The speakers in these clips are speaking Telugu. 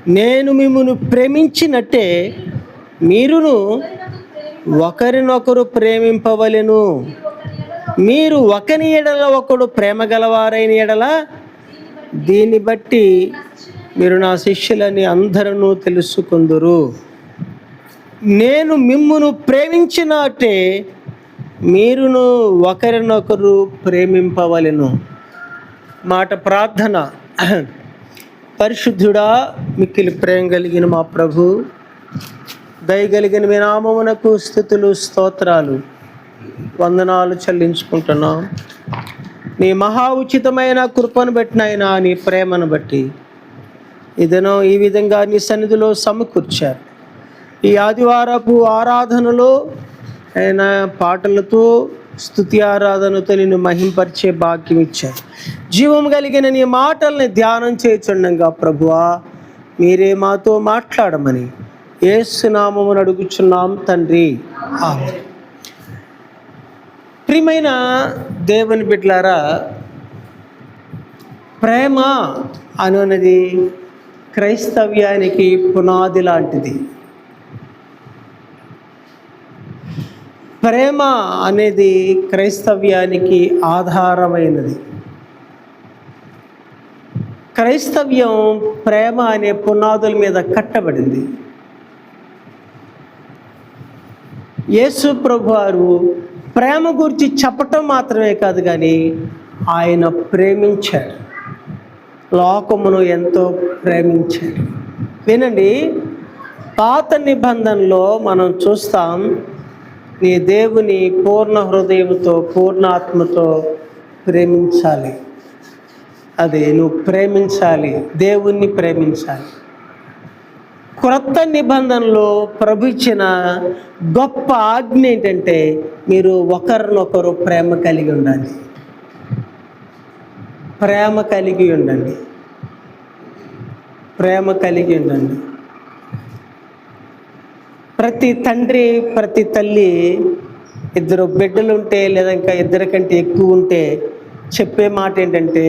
నేను మిమ్మును ప్రేమించినట్టే మీరును ఒకరినొకరు ప్రేమింపవలెను. మీరు ఒకని ఎడల ఒకడు ప్రేమ గలవారైన ఎడల దీన్ని బట్టి మీరు నా శిష్యులని అందరూ తెలుసుకుందురు. నేను మిమ్మును ప్రేమించినట్టే మీరును ఒకరినొకరు ప్రేమింపవలెను. మాట ప్రార్థన. పరిశుద్ధుడా, మిక్కిలి ప్రేమ కలిగిన మా ప్రభు, దయగలిగిన మీ నామమునకు స్తుతులు స్తోత్రాలు వందనాలు చెల్లించుకుంటున్నాం. నీ మహా ఉచితమైన కృపను బట్టినైనా నీ ప్రేమను బట్టి ఇదనో ఈ విధంగా నీ సన్నిధిలో సమకూర్చారు. ఈ ఆదివారపు ఆరాధనలో ఆయన పాటలతో స్తుతి ఆరాధనతో నిన్ను మహింపరిచే భాగ్యం ఇచ్చారు. జీవం కలిగిన నీ మాటల్ని ధ్యానం చేయుచుండగా ప్రభువా మీరే మాతో మాట్లాడమని యేసు నామమున అడుగుచున్నాం తండ్రి, ఆమేన్. ప్రియమైన దేవుని బిడ్డలారా, ప్రేమ అనున్నది క్రైస్తవ్యానికి పునాది లాంటిది. ప్రేమ అనేది క్రైస్తవ్యానికి ఆధారమైనది. క్రైస్తవ్యం ప్రేమ అనే పునాదుల మీద కట్టబడింది. యేసు ప్రభువారు ప్రేమ గురించి చెప్పటం మాత్రమే కాదు, కానీ ఆయన ప్రేమించాడు, లోకమును ఎంతో ప్రేమించాడు. వినండి, పాత నిబంధనలో మనం చూస్తాం, నీ దేవుని పూర్ణ హృదయంతో పూర్ణ ఆత్మతో ప్రేమించాలి. అదే నువ్వు ప్రేమించాలి, దేవుణ్ణి ప్రేమించాలి. క్రొత్త నిబంధనలో ప్రభు ఇచ్చిన గొప్ప ఆజ్ఞ ఏంటంటే మీరు ఒకరినొకరు ప్రేమ కలిగి ఉండాలి. ప్రేమ కలిగి ఉండండి, ప్రేమ కలిగి ఉండండి. ప్రతి తండ్రి ప్రతి తల్లి ఇద్దరు బిడ్డలు ఉంటే లేదా ఇంకా ఇద్దరి కంటే ఎక్కువ ఉంటే చెప్పే మాట ఏంటంటే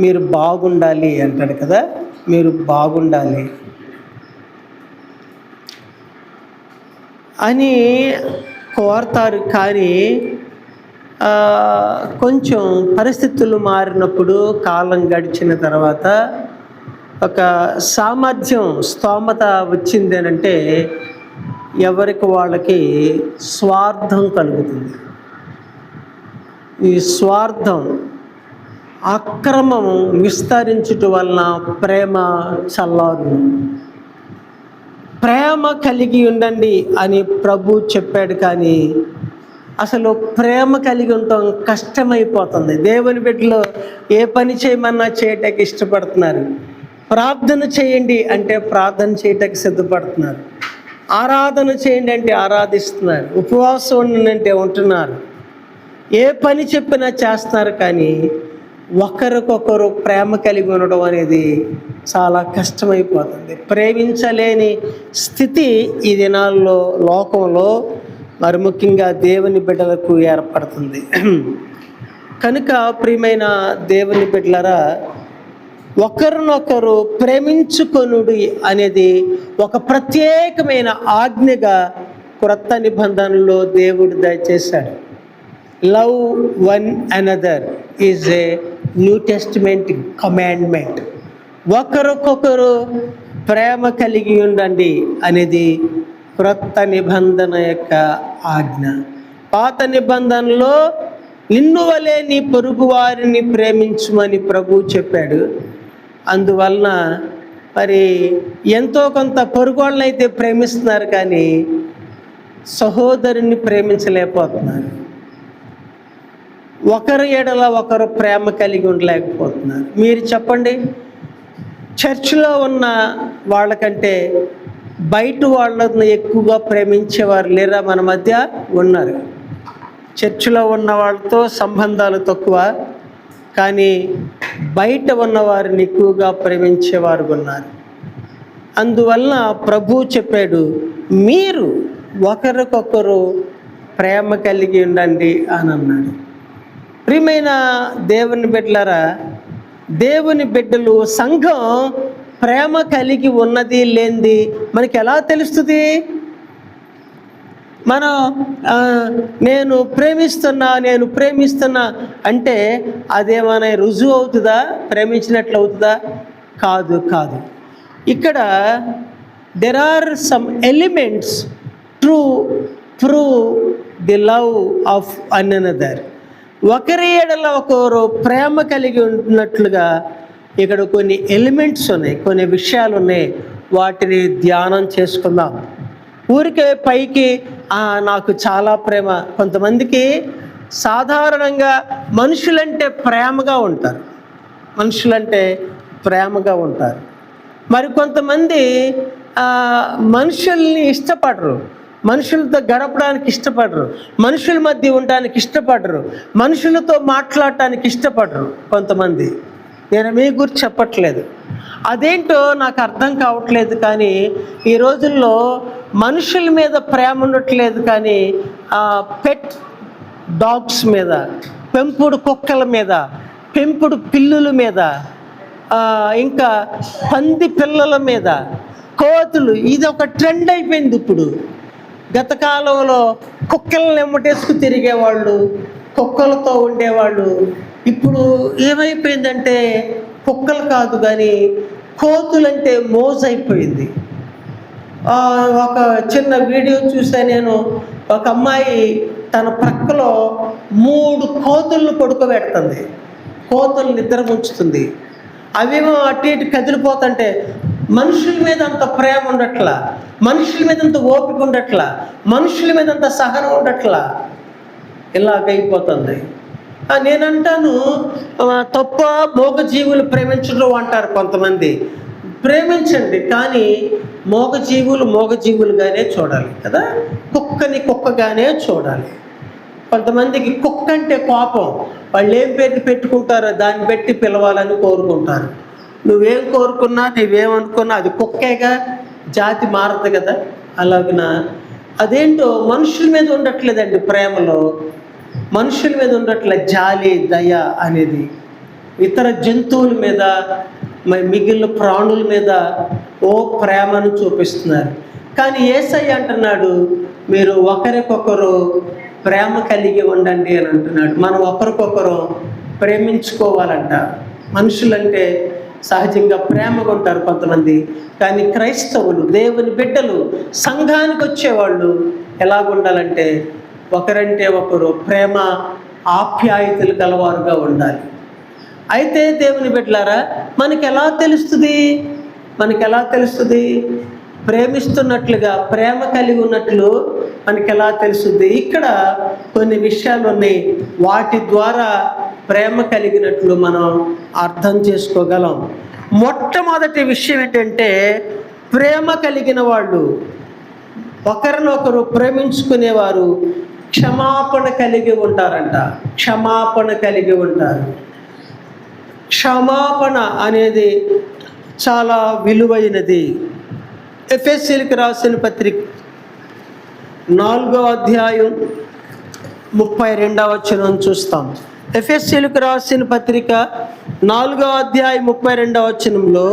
మీరు బాగుండాలి అంటాడు కదా, మీరు బాగుండాలి అని కోరతారు. కానీ కొంచెం పరిస్థితులు మారినప్పుడు, కాలం గడిచిన తర్వాత ఒక సామర్థ్యం స్తోమత వచ్చింది అని అంటే ఎవరికి వాళ్ళకి స్వార్థం కలుగుతుంది. ఈ స్వార్థం అక్రమం విస్తరించుట వలన ప్రేమ చల్లారు. ప్రేమ కలిగి ఉండండి అని ప్రభు చెప్పాడు, కానీ అసలు ప్రేమ కలిగి ఉండటం కష్టమైపోతుంది. దేవుని బిడ్డలు ఏ పని చేయమన్నా చేయటానికి ఇష్టపడుతున్నారు. ప్రార్థన చేయండి అంటే ప్రార్థన చేయటానికి సిద్ధపడుతున్నారు. ఆరాధన చేయండి అంటే ఆరాధిస్తున్నారు. ఉపవాసం ఉండండి ఉంటున్నారు. ఏ పని చెప్పినా చేస్తున్నారు, కానీ ఒకరికొకరు ప్రేమ కలిగి ఉండడం అనేది చాలా కష్టమైపోతుంది. ప్రేమించలేని స్థితి ఈ దినాల్లో లోకంలో మరి ముఖ్యంగా దేవుని బిడ్డలకు ఏర్పడుతుంది. కనుక ప్రియమైన దేవుని బిడ్డలారా, ఒకరినొకరు ప్రేమించుకొనుడి అనేది ఒక ప్రత్యేకమైన ఆజ్ఞగా క్రొత్త నిబంధనలో దేవుడు దయచేశాడు. Love one another is a new testament commandment. ఒకరికొకరు ప్రేమ కలిగి ఉండండి అనేది క్రొత్త నిబంధన యొక్క ఆజ్ఞ. పాత నిబంధనలో నిన్ను వలె నీ పొరుగు వారిని ప్రేమించుమని ప్రభు చెప్పాడు. అందువలన మరి ఎంతో కొంత పొరుగు వాళ్ళని అయితే ప్రేమిస్తున్నారు, కానీ సహోదరుని ప్రేమించలేకపోతున్నారు. ఒకరి ఎడల ఒకరు ప్రేమ కలిగి ఉండలేకపోతున్నారు. మీరు చెప్పండి, చర్చిలో ఉన్న వాళ్ళకంటే బయట వాళ్ళని ఎక్కువగా ప్రేమించేవారు లేరా? మన మధ్య ఉన్నారు. చర్చిలో ఉన్న వాళ్ళతో సంబంధాలు తక్కువ, కానీ బయట ఉన్నవారిని ఎక్కువగా ప్రేమించేవారు ఉన్నారు. అందువలన ప్రభు చెప్పాడు, మీరు ఒకరికొకరు ప్రేమ కలిగి ఉండండి అని అన్నాడు. ప్రియమైన దేవుని బిడ్డలారా, దేవుని బిడ్డలు సంఘం ప్రేమ కలిగి ఉన్నది లేనిది మనకి ఎలా తెలుస్తుంది? మనం నేను ప్రేమిస్తున్నా అంటే అదేమైనా రుజువు అవుతుందా? ప్రేమించినట్లు అవుతుందా? కాదు. ఇక్కడ there are some elements to prove the love of another. ఒకరి ఎడల ఒకరు ప్రేమ కలిగి ఉన్నట్లుగా ఇక్కడ కొన్ని ఎలిమెంట్స్ ఉన్నాయి, కొన్ని విషయాలు ఉన్నాయి. వాటిని ధ్యానం చేసుకుందాం. ఊరికే పైకి నాకు చాలా ప్రేమ. కొంతమందికి సాధారణంగా మనుషులంటే ప్రేమగా ఉంటారు. మరి కొంతమంది మనుషుల్ని ఇష్టపడరు, మనుషులతో గడపడానికి ఇష్టపడరు, మనుషుల మధ్య ఉండడానికి ఇష్టపడరు, మనుషులతో మాట్లాడటానికి ఇష్టపడరు కొంతమంది. నేను మీ గురించి చెప్పట్లేదు, అదేంటో నాకు అర్థం కావట్లేదు. కానీ ఈ రోజుల్లో మనుషుల మీద ప్రేమ ఉండట్లేదు, కానీ పెట్ డాగ్స్ మీద, పెంపుడు కుక్కల మీద, పెంపుడు పిల్లుల మీద, ఇంకా పంది పిల్లల మీద, కోతులు, ఇది ఒక ట్రెండ్ అయిపోయింది ఇప్పుడు. గత కాలంలో కుక్కలను ఎమ్మటేసుకు తిరిగేవాళ్ళు, కుక్కలతో ఉండేవాళ్ళు. ఇప్పుడు ఏమైపోయిందంటే కుక్కలు కాదు కానీ కోతులంటే మోజైపోయింది. ఒక చిన్న వీడియో చూసా నేను. ఒక అమ్మాయి తన ప్రక్కలో 3 కోతులను పడుకోబెడుతుంది, కోతులు నిద్ర ముంచుతుంది. అవేమో అటు ఇటు కదిలిపోతుంటే మనుషుల మీద అంత ప్రేమ ఉండట్లా, మనుషుల మీద అంత ఓపిక ఉండట్లా, మనుషుల మీద అంత సహనం ఉండట్లా, ఇలాగైపోతుంది. నేనంటాను తప్ప మూగజీవులు ప్రేమించడం అంటారు కొంతమంది. ప్రేమించండి, కానీ మూగజీవులుగానే చూడాలి కదా, కుక్కని కుక్కగానే చూడాలి. కొంతమందికి కుక్క అంటే కోపం, వాళ్ళు ఏం పేరు పెట్టుకుంటారో దాన్ని బట్టి పిలవాలని కోరుకుంటారు. నువ్వేం కోరుకున్నా, నువ్వేమనుకున్నా అది కుక్కేగా, జాతి మారదు కదా. అలాగిన అదేంటో మనుషుల మీద ఉండట్లేదండి ప్రేమలో, మనుషుల మీద ఉండట్లే జాలి, దయ అనేది. ఇతర జంతువుల మీద, మిగిలిన ప్రాణుల మీద ప్రేమను చూపిస్తున్నారు. కానీ యేసయ్య అంటున్నాడు, మీరు ఒకరికొకరు ప్రేమ కలిగి ఉండండి అని అంటున్నాడు. మనం ఒకరికొకరు ప్రేమించుకోవాలంట. మనుషులంటే సహజంగా ప్రేమగా ఉంటారు కొంతమంది, కానీ క్రైస్తవులు, దేవుని బిడ్డలు, సంఘానికి వచ్చేవాళ్ళు ఎలాగుండాలంటే ఒకరంటే ఒకరు ప్రేమ ఆప్యాయతలు గలవారుగా ఉండాలి. అయితే దేవుని బిడ్డలారా, మనకి ఎలా తెలుస్తుంది? ప్రేమిస్తున్నట్లుగా, ప్రేమ కలిగి ఉన్నట్లు మనకి ఎలా తెలుస్తుంది? ఇక్కడ కొన్ని విషయాలు ఉన్నాయి, వాటి ద్వారా ప్రేమ కలిగినట్లు మనం అర్థం చేసుకోగలం. మొట్టమొదటి విషయం ఏంటంటే, ప్రేమ కలిగిన వాళ్ళు, ఒకరినొకరు ప్రేమించుకునేవారు క్షమాపణ కలిగి ఉంటారంట. క్షమాపణ అనేది చాలా విలువైనది. ఎఫెసీయులకు రాసిన పత్రిక 4వ అధ్యాయం 32వ వచనం చూస్తాం. ఎఫెసీయులకు రాసిన పత్రిక 4వ అధ్యాయం 32వ వచనంలో,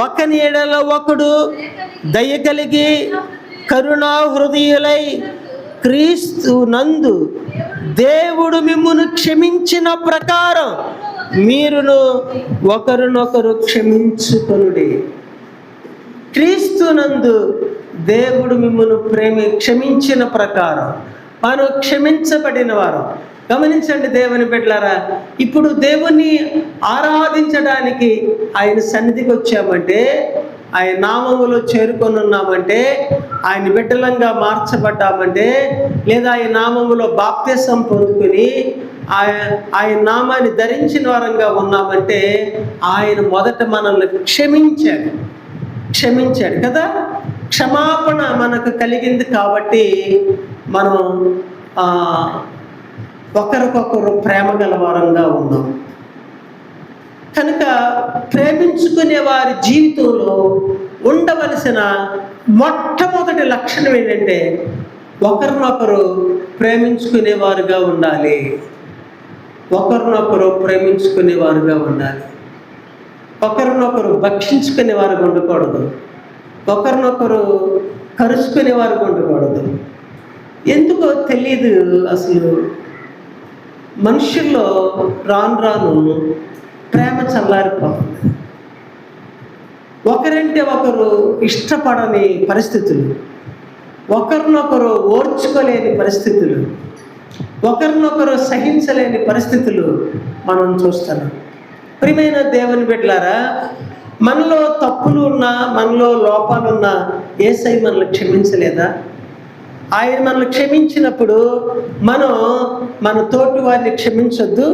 ఒకని ఎడల ఒకడు దయ కలిగి కరుణా హృదయులై క్రీస్తు నందు దేవుడు మిమ్మును క్షమించిన ప్రకారం మీరును ఒకరినొకరు క్షమించుకొనుడి. క్రీస్తు నందు దేవుడు మిమ్మును క్షమించిన ప్రకారం మనం క్షమించబడిన వారు. గమనించండి దేవుని బిడ్డలారా, ఇప్పుడు దేవుణ్ణి ఆరాధించడానికి ఆయన సన్నిధికి వచ్చామంటే, ఆయన నామములో చేరుకొని ఉన్నామంటే, ఆయన బిడ్డలంగా మార్చబడ్డామంటే, లేదా ఆయన నామములో బాప్తిసం పొందుకుని ఆయన నామాన్ని ధరించిన వారంగా ఉన్నామంటే, ఆయన మొదట మనల్ని క్షమించాడు కదా. క్షమాపణ మనకు కలిగింది కాబట్టి మనం ఒకరికొకరు ప్రేమ గలవారంగా ఉన్నాం. కనుక ప్రేమించుకునే వారి జీవితంలో ఉండవలసిన మొట్టమొదటి లక్షణం ఏంటంటే, ఒకరినొకరు ప్రేమించుకునేవారుగా ఉండాలి. ఒకరినొకరు భక్షించుకునే వారు ఉండకూడదు, ఒకరినొకరు కరుచుకునే వారు ఉండకూడదు. ఎందుకో తెలియదు, అసలు మనుషుల్లో రాను రాను ప్రేమ చల్లారిపోతుంది. ఒకరంటే ఒకరు ఇష్టపడని పరిస్థితులు, ఒకరినొకరు ఓర్చుకోలేని పరిస్థితులు, ఒకరినొకరు సహించలేని పరిస్థితులు మనం చూస్తున్నాం. ప్రియమైన దేవుని బిడ్డలారా, మనలో తప్పులు ఉన్నా, మనలో లోపాలున్నా యేసయ్య మనల్ని క్షమించలేదా? ఆయన మనల్ని క్షమించినప్పుడు మనం మన తోటి వారిని క్షమించొద్దు,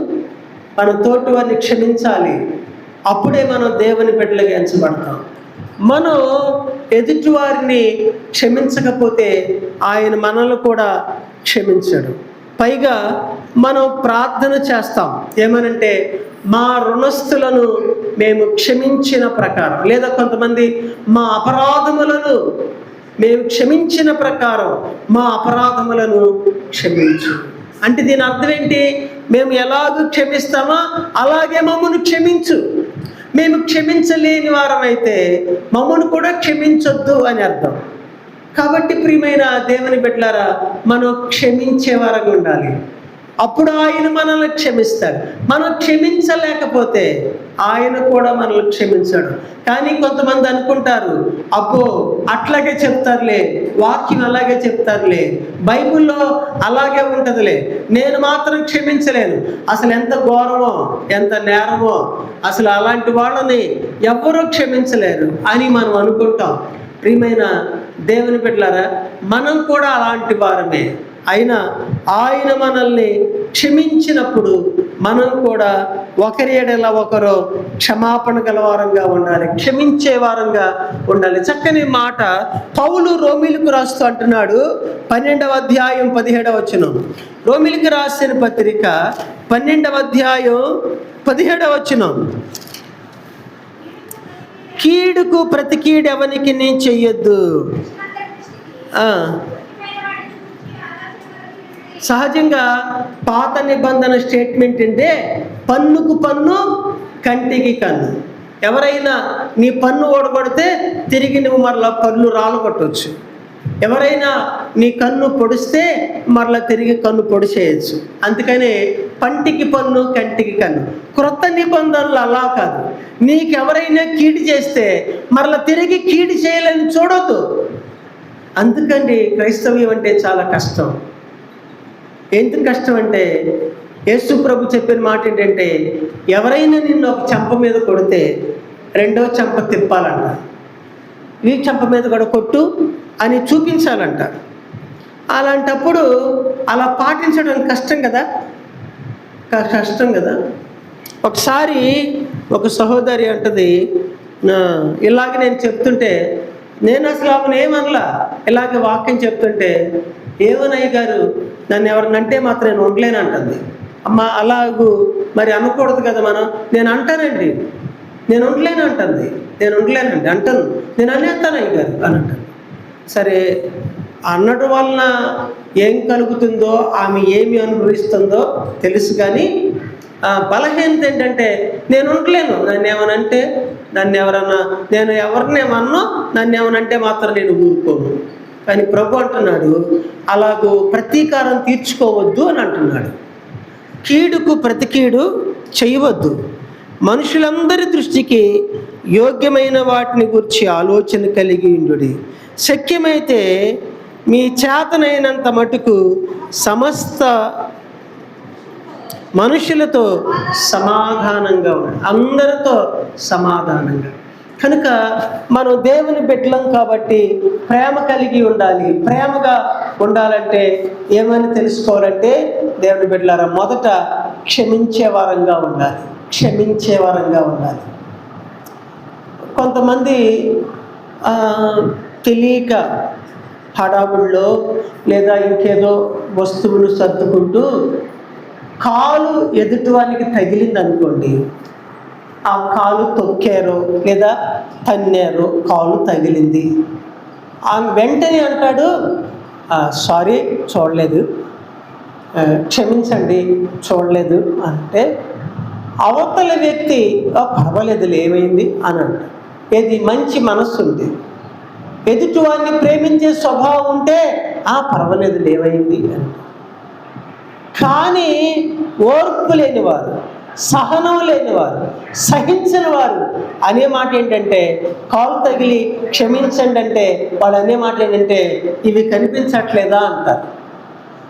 మన తోటి వారిని క్షమించాలి. అప్పుడే మనం దేవుని బిడ్డలుగా ఎంచబడతాం. మనం ఎదుటివారిని క్షమించకపోతే ఆయన మనల్ని కూడా క్షమించడు. పైగా మనం ప్రార్థన చేస్తాం, ఏమనంటే మా రుణస్థులను మేము క్షమించిన ప్రకారం, లేదా కొంతమంది మా అపరాధములను మేము క్షమించిన ప్రకారం మా అపరాధములను క్షమించు. అంటే దీని అర్థం ఏంటి? మేము ఎలాగూ క్షమిస్తామో అలాగే మమ్మల్ని క్షమించు. మేము క్షమించలేని వారమైతే మమ్మల్ని కూడా క్షమించొద్దు అని అర్థం. కాబట్టి ప్రియమైన దేవుని బిడ్డలారా, మనం క్షమించే వారంగా ఉండాలి. అప్పుడు ఆయన మనల్ని క్షమిస్తాడు. మనం క్షమించలేకపోతే ఆయన కూడా మనల్ని క్షమించాడు. కానీ కొంతమంది అనుకుంటారు, అబ్బో అట్లాగే చెప్తారులే, వాక్యం అలాగే చెప్తారులే, బైబిల్లో అలాగే ఉంటుందిలే, నేను మాత్రం క్షమించలేను, అసలు ఎంత ఘోరమో ఎంత నేరమో, అసలు అలాంటి వాళ్ళని ఎవ్వరూ క్షమించలేరు అని మనం అనుకుంటాం. ప్రియమైన దేవుని బిడ్డలారా, మనం కూడా అలాంటి వారమే. అయినా ఆయన మనల్ని క్షమించినప్పుడు మనం కూడా ఒకరి ఎడల ఒకరు క్షమాపణ గలవారంగా ఉండాలి, క్షమించే వారంగా ఉండాలి. చక్కని మాట పౌలు రోమీలకు రాస్తూ అంటున్నాడు, 12వ అధ్యాయం 17వ వచనం. రోమీలకు రాసిన పత్రిక 12వ అధ్యాయం 17వ వచనం. కీడుకు ప్రతి కీడు ఎవనికి నేను చెయ్యొద్దు. సహజంగా పాత నిబంధన స్టేట్మెంట్ అంటే పన్నుకు పన్ను, కంటికి కన్ను. ఎవరైనా నీ పన్ను ఓడగొడితే తిరిగి నువ్వు మరలా పన్ను రాలగొట్టవచ్చు. ఎవరైనా నీ కన్ను పొడిస్తే మరలా తిరిగి కన్ను పొడిచేయచ్చు. అందుకని పంటికి పన్ను, కంటికి కన్ను. క్రొత్త నిబంధనలు అలా కాదు. నీకెవరైనా కీడు చేస్తే మరలా తిరిగి కీడు చేయాలని చూడొద్దు. అందుకని క్రైస్తవ్యం అంటే చాలా కష్టం. ఎందుకు కష్టం అంటే, యేసు ప్రభు చెప్పిన మాట ఏంటంటే, ఎవరైనా నిన్ను ఒక చెంప మీద కొడితే రెండో చెంప తిప్పాలంట, ఈ చెంప మీద కూడా కొట్టు అని చూపించాలంట. అలాంటప్పుడు అలా పాటించడం కష్టం కదా, కష్టం కదా. ఒకసారి ఒక సహోదరి అంటది, ఇలాగ నేను చెప్తుంటే, నేను అసలు ఆమెను ఏమనలా, ఇలాగ వాక్యం చెప్తుంటే, ఏమనయ్య గారు నన్ను ఎవరినంటే మాత్రం నేను ఉండలేను అంటుంది. అమ్మ అలాగూ మరి అనకూడదు కదా మనం. నేను అంటానండి, నేను ఉండలేను అంటుంది. నేను ఉండలేనండి అంటాను, నేను అనేస్తాను అయ్య గారు అని అంటాను. సరే, అన్నడం వలన ఏం కలుగుతుందో, ఆమె ఏమి అనుభవిస్తుందో తెలుసు. కానీ బలహీనత ఏంటంటే, నేను ఉండలేను, నన్ను ఏమనంటే, నన్ను ఎవరన్నా, నేను ఎవరినేమన్నా నన్ను ఏమనంటే మాత్రం నేను ఊరుకోను. కానీ ప్రభు అంటున్నాడు, అలాగూ ప్రతీకారం తీర్చుకోవద్దు అని అంటున్నాడు. కీడుకు ప్రతి కీడు చేయవద్దు. మనుషులందరి దృష్టికి యోగ్యమైన వాటిని గురించి ఆలోచన కలిగి ఉండుడి. శక్యమైతే మీ చేతనైనంత మటుకు సమస్త మనుషులతో సమాధానంగా ఉండాలి, అందరితో సమాధానంగా. కనుక మనం దేవుని బిడ్డలం కాబట్టి ప్రేమ కలిగి ఉండాలి. ప్రేమగా ఉండాలంటే ఏమని తెలుసుకోవాలంటే, దేవుని బిడ్డలారా, మొదట క్షమించే వారంగా ఉండాలి, క్షమించే వారంగా ఉండాలి. కొంతమంది తెలియక హడావుల్లో లేదా ఇంకేదో వస్తువులు సర్దుకుంటూ కాలు ఎదుటివానికి తగిలింది అనుకోండి, ఆ కాలు తొక్కారు లేదా తన్నారు, కాలు తగిలింది, వెంటనే అంటాడు, సారీ చూడలేదు, క్షమించండి చూడలేదు అంటే, అవతల వ్యక్తి పర్వాలేదులే ఏమైంది అని అంటారు. ఏది మంచి మనస్సు ఉంది, ఎదుటి వారిని ప్రేమించే స్వభావం ఉంటే పర్వాలేదులే ఏమైంది అని. కానీ ఓర్పు లేనివారు, సహనం లేనివారు, సహించని వారు అనే మాట ఏంటంటే, కాలు తగిలి క్షమించండి అంటే వాళ్ళు అనే మాట ఏంటంటే, ఇవి కనిపించట్లేదా అంటారు.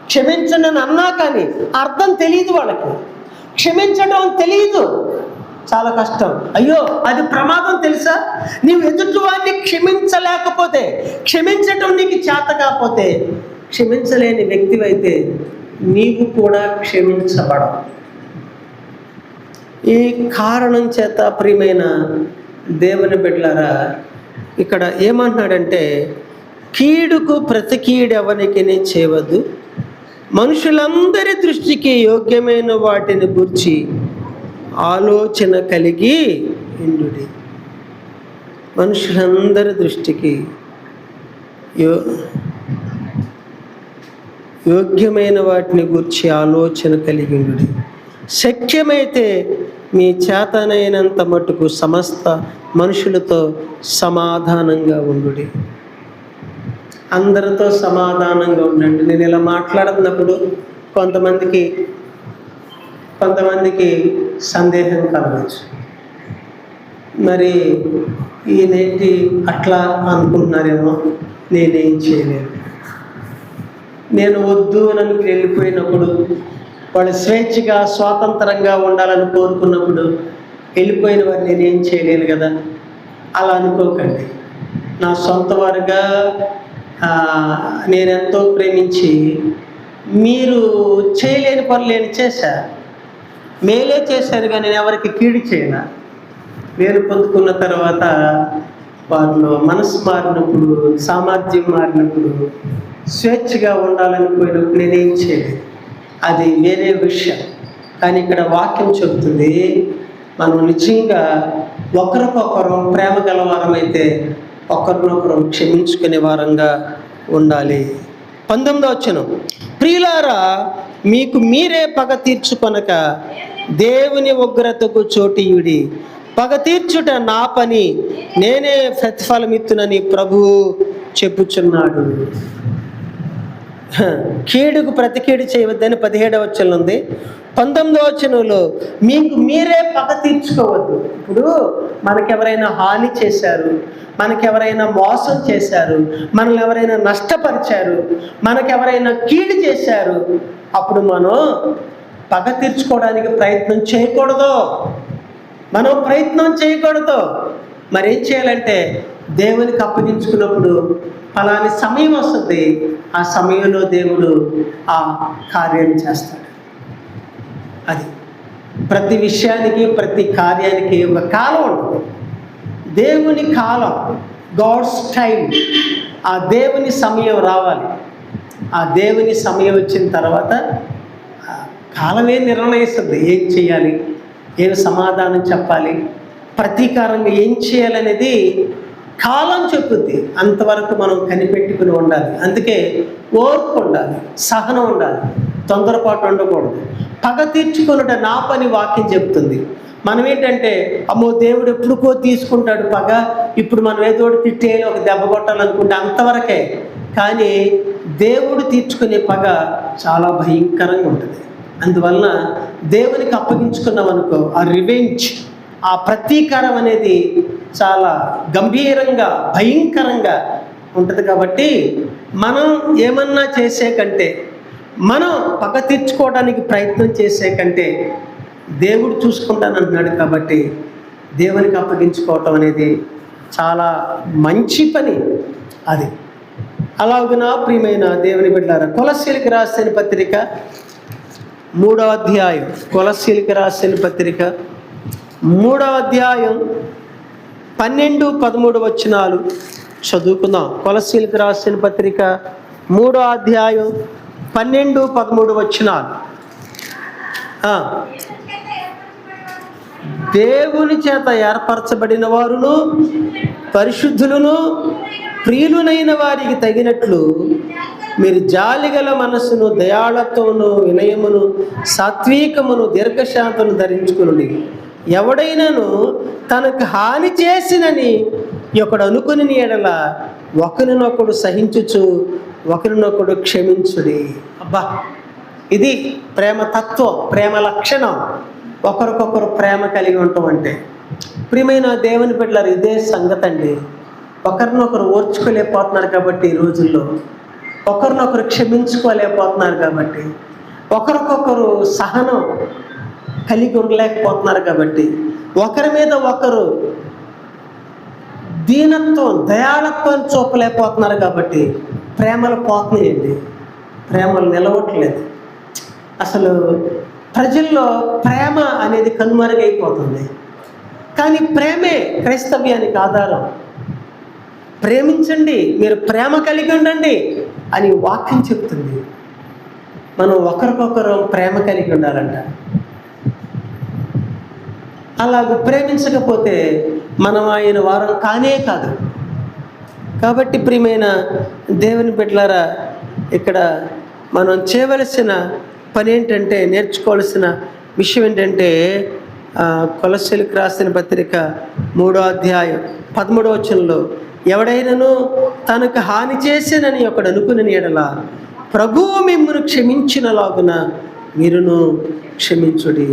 క్షమించండి అని అన్నా కానీ అర్థం తెలియదు వాళ్ళకి, క్షమించడం తెలియదు, చాలా కష్టం. అయ్యో అది ప్రమాదం తెలుసా? నీవు ఎదుటి వాడిని క్షమించలేకపోతే, క్షమించటం నీకు చేత కాకపోతే, క్షమించలేని వ్యక్తివైతే నీవు కూడా క్షమించబడవు. ఈ కారణం చేత ప్రియమైన దేవుని బిడ్డలారా, ఇక్కడ ఏమంటున్నాడంటే, కీడుకు ప్రతి కీడెవనికి చేయవద్దు, మనుషులందరి దృష్టికి యోగ్యమైన వాటిని గురించి ఆలోచన కలిగి ఉండుడి. మనుషులందరి దృష్టికి యోగ్యమైన వాటిని గురించి ఆలోచన కలిగి ఉండుడి. శక్యమైతే మీ చేతనైనంత మటుకు సమస్త మనుషులతో సమాధానంగా ఉండుడి. అందరితో సమాధానంగా ఉండండి. నేను ఇలా మాట్లాడుతున్నప్పుడు కొంతమందికి సందేహం కలగచ్చు. మరి ఈయనేంటి అట్లా అనుకుంటున్నారేమో, నేనేం చేయలేను. నేను వద్దు అని వెళ్ళిపోయినప్పుడు, వాళ్ళు స్వేచ్ఛగా స్వాతంత్రంగా ఉండాలని కోరుకున్నప్పుడు వెళ్ళిపోయిన వారు నేనేం చేయలేను కదా, అలా అనుకోకండి. నా సొంత వారుగా నేనెంతో ప్రేమించి మీరు చేయలేని పనులు నేను చేశాను, మేలే చేశాను, కానీ నేను ఎవరికి కీడు చేయను. నేను పొందుకున్న తర్వాత వారిలో మనసు మారినప్పుడు, సామర్థ్యం మారినప్పుడు, స్వేచ్ఛగా ఉండాలనిపోయినప్పుడు నేనేం చేయలేదు, అది వేరే విషయం. కానీ ఇక్కడ వాక్యం చెబుతుంది, మనం నిజంగా ఒకరికొకరు ప్రేమ గలవారం అయితే ఒకరినొకరు క్షమించుకునే వారంగా ఉండాలి. 19వ వచనం, ప్రియులారా మీకు మీరే పగ తీర్చుకొనక దేవుని ఉగ్రతకు చోటియుడి, పగ తీర్చుట నా పని, నేనే ప్రతిఫలమిత్తునని ప్రభువు చెప్పుచున్నాడు. కీడుకు ప్రతి కీడు చేయవద్దని 17వ వచనంలో ఉంది. 19వ వచనంలో మీకు మీరే పగ తీర్చుకోవద్దు. ఇప్పుడు మనకెవరైనా హాని చేశారు, మనకెవరైనా మోసం చేశారు, మనల్ని ఎవరైనా నష్టపరిచారు, మనకెవరైనా కీడు చేశారు, అప్పుడు మనం పగ తీర్చుకోవడానికి ప్రయత్నం చేయకూడదు. మనం ప్రయత్నం చేయకూడదు. మరేం చేయాలంటే, దేవునికి అప్పగించుకున్నప్పుడు ఫలాని సమయం వస్తుంది, ఆ సమయంలో దేవుడు ఆ కార్యం చేస్తాడు. అది ప్రతి విషయానికి, ప్రతి కార్యానికి ఒక కాలం ఉంటుంది. దేవుని కాలం, గాడ్స్ టైం, ఆ దేవుని సమయం రావాలి. ఆ దేవుని సమయం వచ్చిన తర్వాత కాలమే నిర్ణయిస్తుంది ఏం చేయాలి, ఏం సమాధానం చెప్పాలి, ప్రతీకారంగా ఏం చేయాలనేది కాలం చెప్పుద్ది. అంతవరకు మనం కనిపెట్టుకుని ఉండాలి. అందుకే ఓర్పు ఉండాలి, సహనం ఉండాలి, తొందరపాటు ఉండకూడదు. పగ తీర్చుకొనుట నా పని వాక్యం చెబుతుంది. మనం ఏంటంటే, అమ్మో దేవుడు ఎప్పుడుకో తీసుకుంటాడు పగ, ఇప్పుడు మనం ఏదో తిట్టేయాలి, ఒక దెబ్బ కొట్టాలనుకుంటే అంతవరకే. కానీ దేవుడు తీర్చుకునే పగ చాలా భయంకరంగా ఉంటుంది. అందువలన దేవునికి అప్పగించుకున్నాం అనుకో, ఆ రివెంజ్, ఆ ప్రతీకారం అనేది చాలా గంభీరంగా, భయంకరంగా ఉంటుంది. కాబట్టి మనం ఏమన్నా చేసే కంటే, మనం పగ తీర్చుకోవడానికి ప్రయత్నం చేసే కంటే దేవుడు చూసుకుంటానంటున్నాడు. కాబట్టి దేవునికి అప్పగించుకోవటం అనేది చాలా మంచి పని. అది అలాగునా ప్రియమైన దేవుని బిడ్డలారా, కొలస్సీలకు రాసిన పత్రిక 3వ అధ్యాయం, కొలస్సీలకు రాసిన పత్రిక 3వ అధ్యాయం 12-13 వచనాలు చదువుకుందాం. కొలస్సీలకు రాసిన పత్రిక 3వ అధ్యాయం 12-13 వచనాలు. దేవుని చేత ఏర్పరచబడిన వారును పరిశుద్ధులను ప్రియులునైన వారికి తగినట్లు మీరు జాలిగల మనస్సును, దయాళత్వమును, వినయమును, సాత్వికమును, దీర్ఘశాంతమును ధరించుకునుడి. ఎవడైనాను తనకు హాని చేసినని ఒకడు అనుకుని ఎడల ఒకరినొకడు సహించుచు ఒకరినొకడు క్షమించుడి. అబ్బా, ఇది ప్రేమ తత్వం, ప్రేమ లక్షణం. ఒకరికొకరు ప్రేమ కలిగి ఉండటం అంటే. ప్రియమైన దేవుని బిడ్డలారా, ఇదే సంగతి అండి. ఒకరినొకరు ఓర్చుకోలేకపోతున్నారు కాబట్టి ఈ రోజుల్లో, ఒకరినొకరు క్షమించుకోలేకపోతున్నారు కాబట్టి, ఒకరికొకరు సహనం కలిగి ఉండలేకపోతున్నారు కాబట్టి, ఒకరి మీద ఒకరు దీనత్వం, దయాళత్వం చూపలేకపోతున్నారు కాబట్టి ప్రేమలు పోతున్నాయండి, ప్రేమలు నిలవట్లేదు. అసలు ప్రజల్లో ప్రేమ అనేది కనుమరుగైపోతుంది. కానీ ప్రేమే క్రైస్తవ్యానికి ఆధారం. ప్రేమించండి, మీరు ప్రేమ కలిగి ఉండండి అని వాక్యం చెప్తుంది. మనం ఒకరికొకరు ప్రేమ కలిగి ఉండాలంట. అలాగ ప్రేమించకపోతే మనం ఆయన వారం కానే కాదు. కాబట్టి ప్రియమైన దేవుని బిడ్డలారా, ఇక్కడ మనం చేయవలసిన పని ఏంటంటే, నేర్చుకోవాల్సిన విషయం ఏంటంటే, కొలస్సీలకు రాసిన పత్రిక 3వ అధ్యాయం 13వ వచనంలో, ఎవడైనాను తనకు హాని చేసేనని ఒకడు అనుకుని ఎడల ప్రభువు మిమ్మును క్షమించినలాగున మీరును క్షమించుడి.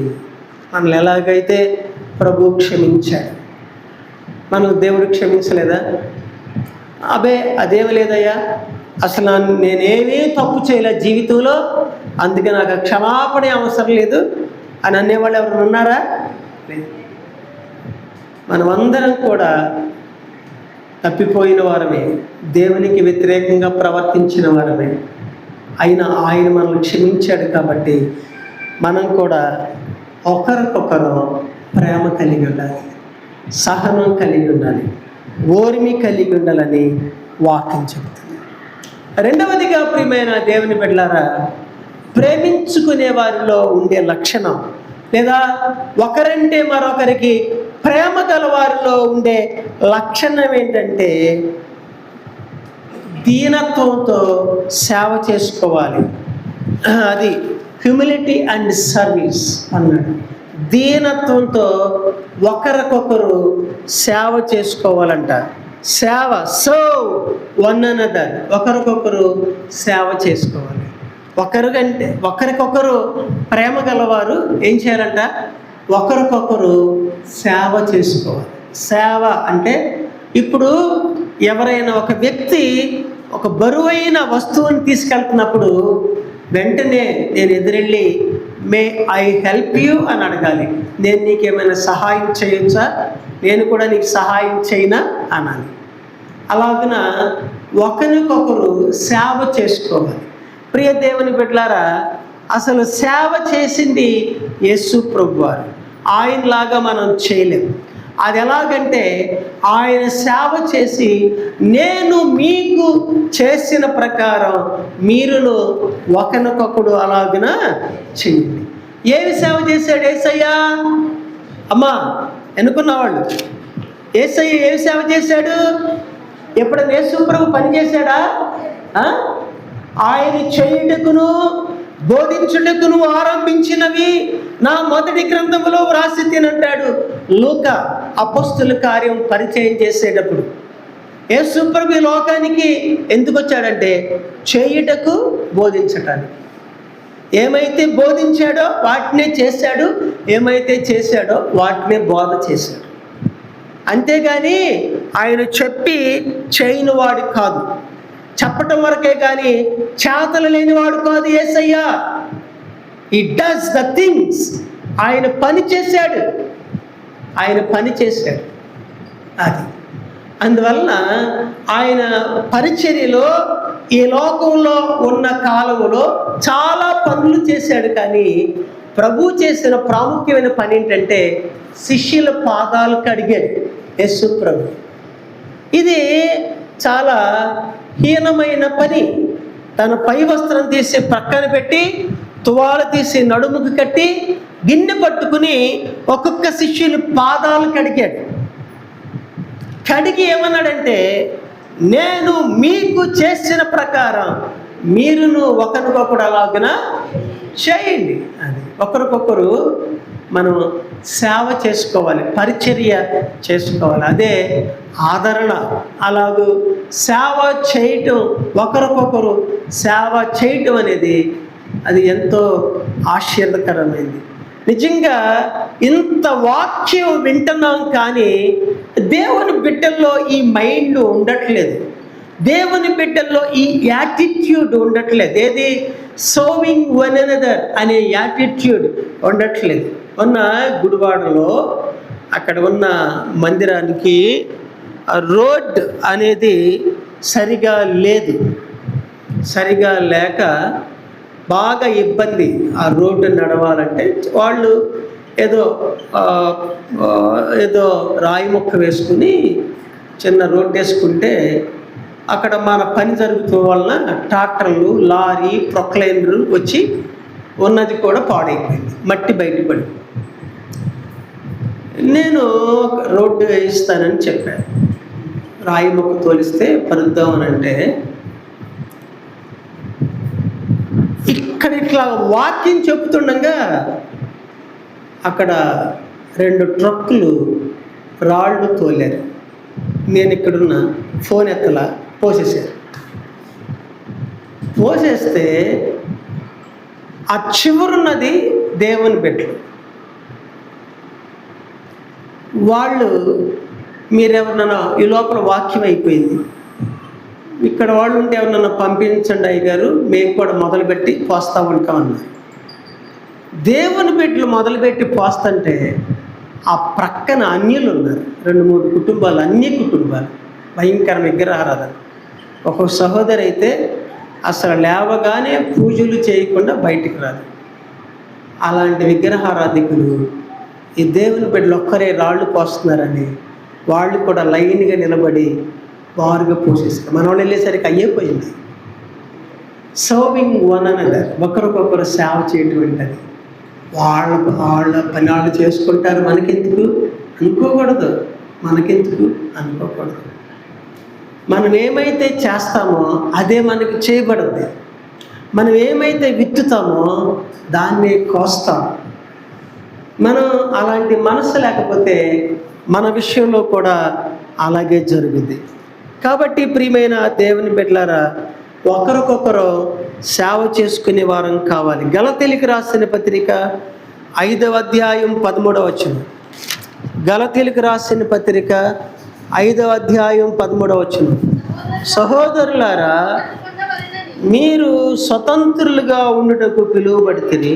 మనల్ని ఎలాగైతే ప్రభువు క్షమించాడు, మనం దేవుడు క్షమించలేదా? అబే అదేమి లేదయ్యా, అసలు నేనేమీ తప్పు చేయలే జీవితంలో, అందుకే నాకు క్షమాపణ అవసరం లేదు అని అనేవాళ్ళు ఎవరైనా ఉన్నారా? లేదు. మనమందరం కూడా తప్పిపోయిన వారమే, దేవునికి వ్యతిరేకంగా ప్రవర్తించిన వారమే. అయినా ఆయన మనల్ని క్షమించాడు కాబట్టి మనం కూడా ఒకరికొకరు ప్రేమ కలిగి ఉండాలి, సహనం కలిగి ఉండాలి, ఓర్మి కలిగి ఉండాలని వాక్యం చెబుతుంది. రెండవదిగా ప్రియమైన దేవుని బిడ్డలారా, ప్రేమించుకునే వారిలో ఉండే లక్షణం, లేదా ఒకరంటే మరొకరికి ప్రేమ గల వారిలో ఉండే లక్షణం ఏంటంటే, దీనత్వంతో సేవ చేసుకోవాలి. అది హ్యూమిలిటీ అండ్ సర్వీస్ అన్నాడు. దీనత్వంతో ఒకరికొకరు సేవ చేసుకోవాలంట. సేవ, సర్వ్ వన్ అనదర్, ఒకరికొకరు సేవ చేసుకోవాలి. ఒకరికొకరు ప్రేమ గలవారు ఏం చేయాలంట? ఒకరికొకరు సేవ చేసుకోవాలి. సేవ అంటే, ఇప్పుడు ఎవరైనా ఒక వ్యక్తి ఒక బరువైన వస్తువుని తీసుకెళ్తున్నప్పుడు వెంటనే నేను ఎదురెళ్ళి మే ఐ హెల్ప్ యూ అని అడగాలి. నేను నీకేమైనా సహాయం చేయొచ్చా, నేను కూడా నీకు సహాయం చేయనా అనాలి. అలాగున ఒకరికొకరు సేవ చేసుకోవాలి. ప్రియ దేవుని బిడ్డలారా, అసలు సేవ చేసింది యేసు ప్రభువారు. ఆయనలాగా మనం చేయలేము. అది ఎలాగంటే, ఆయన సేవ చేసి నేను మీకు చేసిన ప్రకారం మీరును ఒకరికొకడు అలాగున చేయండి. ఏమి సేవ చేశాడు యేసయ్యా? అమ్మా ఎన్నుకున్నవాళ్ళు, యేసయ్య ఏమి సేవ చేశాడు? ఎప్పుడైనా యేసు ప్రభు పని చేశాడా? ఆయన చేయుటకును బోధించుటకును ఆరంభించినవి నా మొదటి గ్రంథములో వ్రాసి తినంటాడు లూకా అపోస్తుల కార్యం పరిచయం చేసేటప్పుడు. యేసు ప్రభు ఈ లోకానికి ఎందుకు వచ్చాడంటే, చేయుటకు, బోధించటానికి. ఏమైతే బోధించాడో వాటినే చేశాడు, ఏమైతే చేశాడో వాటినే బోధ చేశాడు. అంతేగాని ఆయన చెప్పి చేయని వాడు కాదు, చెప్పటం వరకే కానీ చేతలు లేనివాడు కాదు Yesayya. He does the things. ఆయన పని చేశాడు, ఆయన పని చేశాడు. అది అందువలన ఆయన పరిచర్యలో ఈ లోకంలో ఉన్న కాలంలో చాలా పనులు చేశాడు. కానీ ప్రభు చేసిన ప్రాముఖ్యమైన పని ఏంటంటే, శిష్యుల పాదాలు కడిగాడు యేసు ప్రభు. ఇది చాలా హీనమైన పని. తన పై వస్త్రం తీసి పక్కన పెట్టి, తువాలు తీసి నడుముకు కట్టి, గిన్నె పట్టుకుని ఒక్కొక్క శిష్యుని పాదాలు కడిగాడు. కడిగి ఏమన్నాడంటే, నేను మీకు చేసిన ప్రకారం మీరును ఒకరికొకరు అలాగున చేయండి. అది ఒకరికొకరు మనం సేవ చేసుకోవాలి, పరిచర్య చేసుకోవాలి. అదే ఆదరణ. అలాగూ సేవ చేయటం, ఒకరికొకరు సేవ చేయటం అనేది అది ఎంతో ఆశ్చర్యకరమైంది. నిజంగా ఇంత వాక్యం వింటున్నాం కానీ దేవుని బిడ్డల్లో ఈ మైండ్ ఉండట్లేదు. దేవుని బిడ్డల్లో ఈ యాటిట్యూడ్ ఉండట్లేదు. ఏది సర్వింగ్ వన్ అనదర్ అనే యాటిట్యూడ్ ఉండట్లేదు. మొన్న గుడివాడలో అక్కడ ఉన్న మందిరానికి రోడ్ అనేది సరిగా లేదు. సరిగా లేక బాగా ఇబ్బంది ఆ రోడ్డు నడవాలంటే. వాళ్ళు ఏదో ఏదో రాయి మొక్క వేసుకుని చిన్న రోడ్డు వేసుకుంటే అక్కడ మన పని జరుగుతూ వలన ట్రాక్టర్లు, లారీ, ప్రొక్లైనరు వచ్చి ఉన్నది కూడా పాడైపోయింది, మట్టి బయటపడి. నేను రోడ్డు వేయిస్తానని చెప్పాను. రాయి మొక్క తోలిస్తే పరుద్దామని అంటే ఇక్కడ ఇట్లా వాకింగ్ చెప్తుండగా అక్కడ 2 ట్రక్కులు రాళ్ళు తోలారు. నేను ఇక్కడున్న ఫోన్ ఎత్తలా, పోసేసారు. పోసేస్తే ఆ చివరున్నది దేవుని బిడ్డలు. వాళ్ళు మీరెవరినైనా ఈ లోపల వాక్యం అయిపోయింది, ఇక్కడ వాళ్ళు ఉంటే ఎవరినైనా పంపించండి అయ్యగారు, మేము కూడా మొదలుపెట్టి పోస్తూ ఉంటామన్నారు. దేవుని బిడ్డలు మొదలుపెట్టి పోస్తుంటే ఆ ప్రక్కన అన్యులు ఉన్నారు. 2-3 కుటుంబాలు, అన్ని కుటుంబాలు భయంకర విగ్రహారాధన. ఒక సహోదరి అయితే అసలు లేవగానే పూజలు చేయకుండా బయటికి రాదు. అలాంటి విగ్రహారాధికులు ఈ దేవుని బిడ్డలు ఒక్కరే రాళ్ళు పోస్తున్నారని వాళ్ళు కూడా లైన్గా నిలబడి బారుగా పోషిస్తారు. మన వాళ్ళు వెళ్ళేసరికి అయ్యిపోయింది. సర్వింగ్ వన్ అనదర్, ఒకరికొకరు సేవ చేయటం ఏంటది. వాళ్ళ పని వాళ్ళు చేసుకుంటారు, మనకెందుకు అనుకోకూడదు. అనుకోకూడదు. మనం ఏమైతే చేస్తామో అదే మనకి చేయబడుద్ది. మనం ఏమైతే విత్తుతామో దాన్ని కోస్తాం. మనం అలాంటి మనసు లేకపోతే మన విషయంలో కూడా అలాగే జరుగుద్ది. కాబట్టి ప్రియమైన దేవుని బిడ్డలారా, ఒకరికొకరు సేవ చేసుకునే వారం కావాలి. గలతీయులకు రాసిన పత్రిక 5వ అధ్యాయం 13వ వచనం. గలతీయులకు రాసిన పత్రిక 5వ అధ్యాయం 13వ వచనం. సహోదరులారా, మీరు స్వతంత్రులుగా ఉండుటకు పిలువబడితిరి.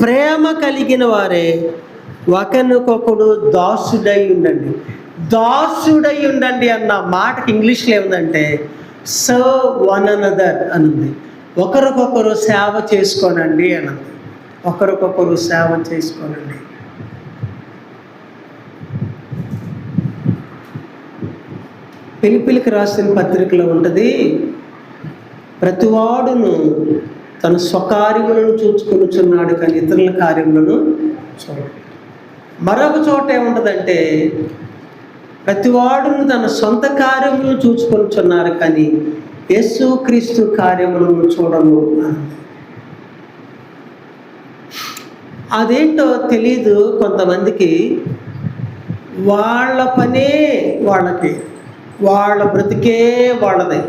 ప్రేమ కలిగిన వారే ఒకరికొకడు దాసుడై ఉండండి. దాసుడై ఉండండి అన్న మాటకి ఇంగ్లీష్లో ఏముందంటే సర్వ్ వన్ అనదర్ అనుంది. ఒకరికొకరు సేవ చేసుకోనండి అన్నది. ఒకరికొకరు సేవ చేసుకోనండి. పిలిపిలికి రాసిన పత్రికలో ఉంటుంది, ప్రతివాడును తన స్వకార్యములను చూచుకొనుచున్నాడు కానీ ఇతరుల కార్యములను చూడండి. మరొక చోట ఏముంటుందంటే, ప్రతివాడును తన సొంత కార్యములను చూచుకొనుచున్నారు కానీ యేసుక్రీస్తు కార్యములను చూడము అని. అదేంటో తెలీదు కొంతమందికి. వాళ్ళ పనే వాళ్ళకి, వాళ్ళ బ్రతికే వాళ్ళదే.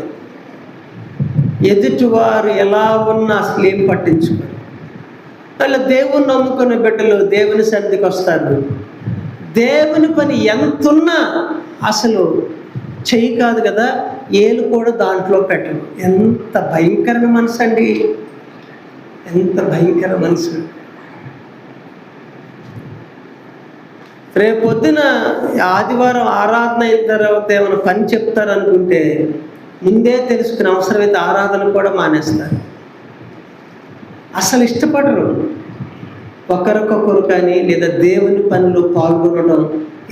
ఎదుటివారు ఎలా ఉన్నా అసలు ఏం పట్టించుకోరు. అలా దేవుని నమ్ముకున్న బిడ్డలు దేవుని సన్నిధికి వస్తారు. దేవుని పని ఎంతున్నా అసలు చెయ్యి కాదు కదా, ఏలు కూడా దాంట్లో పెట్టరు. ఎంత భయంకర మనసు అండి, ఎంత భయంకర మనసు. రేపొద్దున ఆదివారం ఆరాధన అయిన తర్వాత ఏమైనా పని చెప్తారనుకుంటే ముందే తెలుసుకుని అవసరమైతే ఆరాధన కూడా మానేస్తారు. అసలు ఇష్టపడరు ఒకరికొకరు కానీ, లేదా దేవుని పనిలో పాల్గొనడం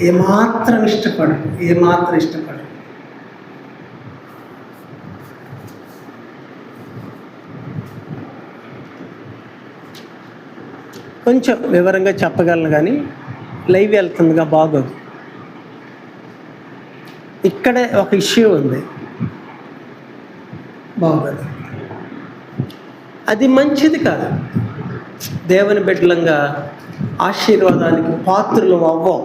ఏమాత్రం ఇష్టపడరు. కొంచెం వివరంగా చెప్పగలను కానీ లైవ్ వెళ్తుందిగా, బాగోదు. ఇక్కడే ఒక ఇష్యూ ఉంది, బాగోదు. అది మంచిది కాదు. దేవుని బిడ్డలంగా ఆశీర్వాదానికి పాత్రలు అవ్వం.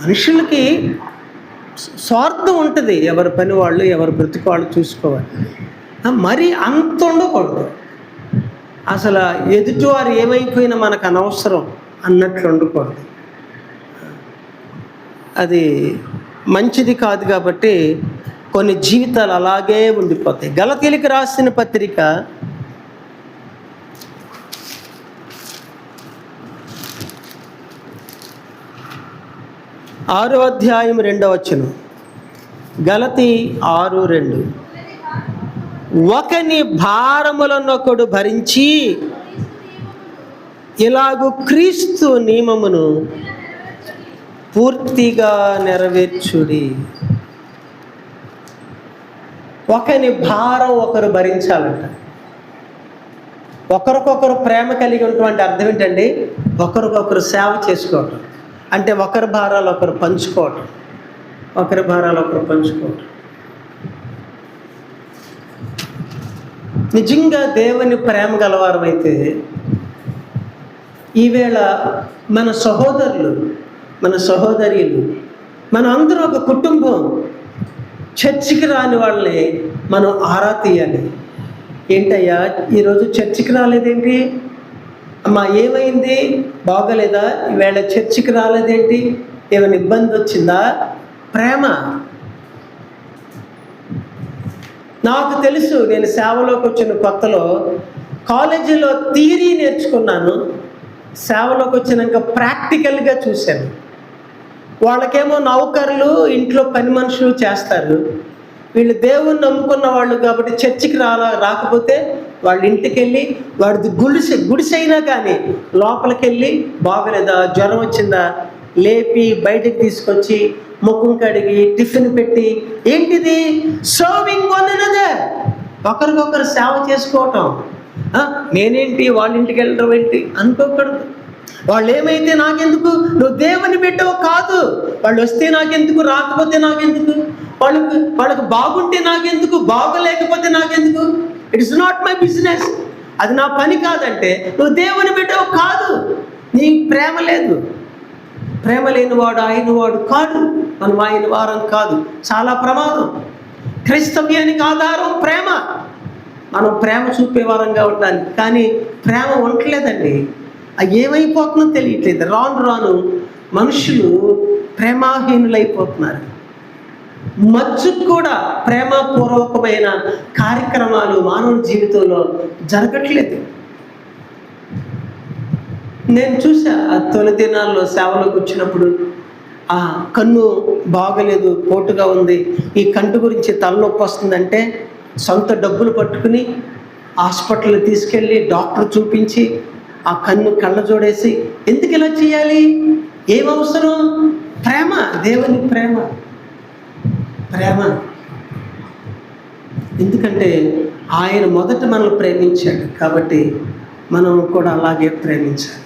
మనుషులకి స్వార్థం ఉంటుంది, ఎవరి పని వాళ్ళు, ఎవరి బ్రతుకు వాళ్ళు చూసుకోవాలి. మరి అంత ఉండకూడదు. అసలు ఎదుటివారు ఏమైపోయినా మనకు అనవసరం అన్నట్లు ఉండకూడదు. అది మంచిది కాదు. కాబట్టి కొన్ని జీవితాలు అలాగే ఉండిపోతాయి. గలతీయులకు రాసిన పత్రిక 6వ అధ్యాయం 2వ వచనం. గలతీ 6:2. ఒకని భారములనొకడు భరించి ఇలాగు క్రీస్తు నియమమును పూర్తిగా నెరవేర్చుడి. ఒకని భారం ఒకరు భరించాలంట. ఒకరికొకరు ప్రేమ కలిగి ఉన్నటువంటి అర్థం ఏంటండి? ఒకరికొకరు సేవ చేసుకోవటం. అంటే ఒకరి భారాలు ఒకరు పంచుకోవటం, ఒకరి భారాలు ఒకరు పంచుకోవటం. నిజంగా దేవుని ప్రేమ గలవారం అయితే ఈవేళ మన సహోదరులు, మన సహోదరీలు, మన అందరూ ఒక కుటుంబం, చర్చికి రాని వాళ్ళని మనం ఆరా తీయాలి. ఏంటయ్యా ఈరోజు చర్చికి రాలేదేంటి? అమ్మా ఏమైంది? బాగలేదా? ఈవేళ చర్చికి రాలేదేంటి? ఏమైనా ఇబ్బంది వచ్చిందా? ప్రేమ. నాకు తెలుసు, నేను సేవలోకి వచ్చిన కొత్తలో కాలేజీలో థియరీ నేర్చుకున్నాను. సేవలోకి వచ్చినాక ప్రాక్టికల్గా చూశాను. వాళ్ళకేమో నౌకర్లు, ఇంట్లో పని మనుషులు చేస్తారు. వీళ్ళు దేవుణ్ణి నమ్ముకున్న వాళ్ళు కాబట్టి చర్చికి రాకపోతే వాళ్ళ ఇంటికి వెళ్ళి వాడిది గుడిసైనా కానీ లోపలికి వెళ్ళి బాగలేదా, జ్వరం వచ్చిందా, లేపి బయటికి తీసుకొచ్చి ముఖం కడిగి టిఫిన్ పెట్టి, ఏంటిది? సర్వింగ్ వన్ అనదర్, ఒకరికొకరు సేవ చేసుకోవటం. నేనేంటి వాళ్ళ ఇంటికి వెళ్ళడం ఏంటి అనుకోకూడదు. వాళ్ళు ఏమైతే నాకెందుకు, నువ్వు దేవుని బిడ్డవు కాదు. వాళ్ళు వస్తే నాకెందుకు, రాకపోతే నాకెందుకు, వాళ్ళకు బాగుంటే నాకెందుకు, బాగలేకపోతే నాకెందుకు? It's not my business. అది నా పని కాదంటే నువ్వు దేవుని బిడ్డవు కాదు. నీ ప్రేమ లేదు. ప్రేమ లేనివాడు ఆయన వాడు కాదు. మనం ఆయన వారం కాదు. చాలా ప్రమాదం. క్రైస్తవ్యానికి ఆధారం ప్రేమ. మనం ప్రేమ చూపే వారంగా ఉండాలి. కానీ ప్రేమ ఉండట్లేదండి. అది ఏమైపోతుందో తెలియట్లేదు. రాను రాను మనుషులు ప్రేమాహీనులైపోతున్నారు. మచ్చుకు కూడా ప్రేమపూర్వకమైన కార్యక్రమాలు మానవ జీవితంలో జరగట్లేదు. నేను చూసా తొలి దినాల్లో సేవలోకి వచ్చినప్పుడు, కన్ను బాగలేదు, పోటుగా ఉంది, ఈ కంటి గురించి తలనొప్పి వస్తుందంటే సొంత డబ్బులు పట్టుకుని హాస్పిటల్ తీసుకెళ్ళి డాక్టర్ చూపించి ఆ కన్ను కళ్ళ జోడేసి, ఎందుకు ఇలా చేయాలి? ఏం అవసరం? ప్రేమ, దేవుని ప్రేమ. ప్రేమ ఎందుకంటే ఆయన మొదట మనల్ని ప్రేమించాడు కాబట్టి మనం కూడా అలాగే ప్రేమించాలి.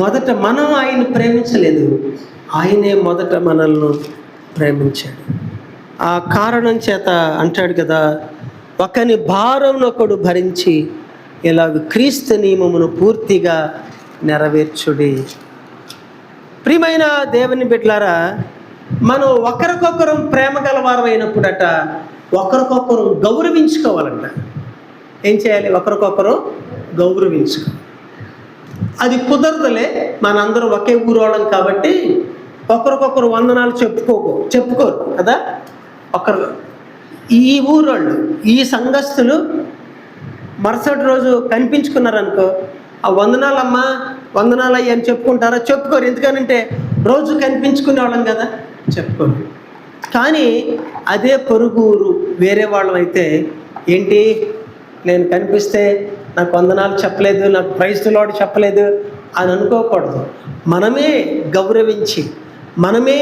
మొదట మనం ఆయన ప్రేమించలేదు, ఆయనే మొదట మనల్ని ప్రేమించాడు. ఆ కారణం చేత అంటాడు కదా, ఒకని భారంనొకడు భరించి ఇలాగ క్రీస్తు నియమమును పూర్తిగా నెరవేర్చుడి. ప్రియమైన దేవుని బిడ్డలారా, మనం ఒకరికొకరు ప్రేమ గలవారమైనప్పుడట ఒకరికొకరు గౌరవించుకోవాలంట. ఏం చేయాలి? ఒకరికొకరు గౌరవించుకోవాలి. అది కుదరదులే, మనందరం ఒకే ఊరోళ్ళం కాబట్టి ఒకరికొకరు వందనాలు చెప్పుకోరు కదా. ఒకరు ఈ ఊరోళ్ళు, ఈ సంఘస్థులు మరుసటి రోజు కనిపించుకున్నారనుకో, ఆ వందనాలమ్మా, వందనాలయ్య అని చెప్పుకుంటారా? చెప్పుకోరు. ఎందుకనంటే రోజు కనిపించుకునే వాళ్ళం కదా, చెప్పుకోరు. కానీ అదే పొరుగురు వేరే వాళ్ళం అయితే ఏంటి, నేను కనిపిస్తే నాకు వందనాలు చెప్పలేదు, నాకు ప్రైజ్ ది లార్డ్ చెప్పలేదు అని అనుకోకూడదు. మనమే గౌరవించి, మనమే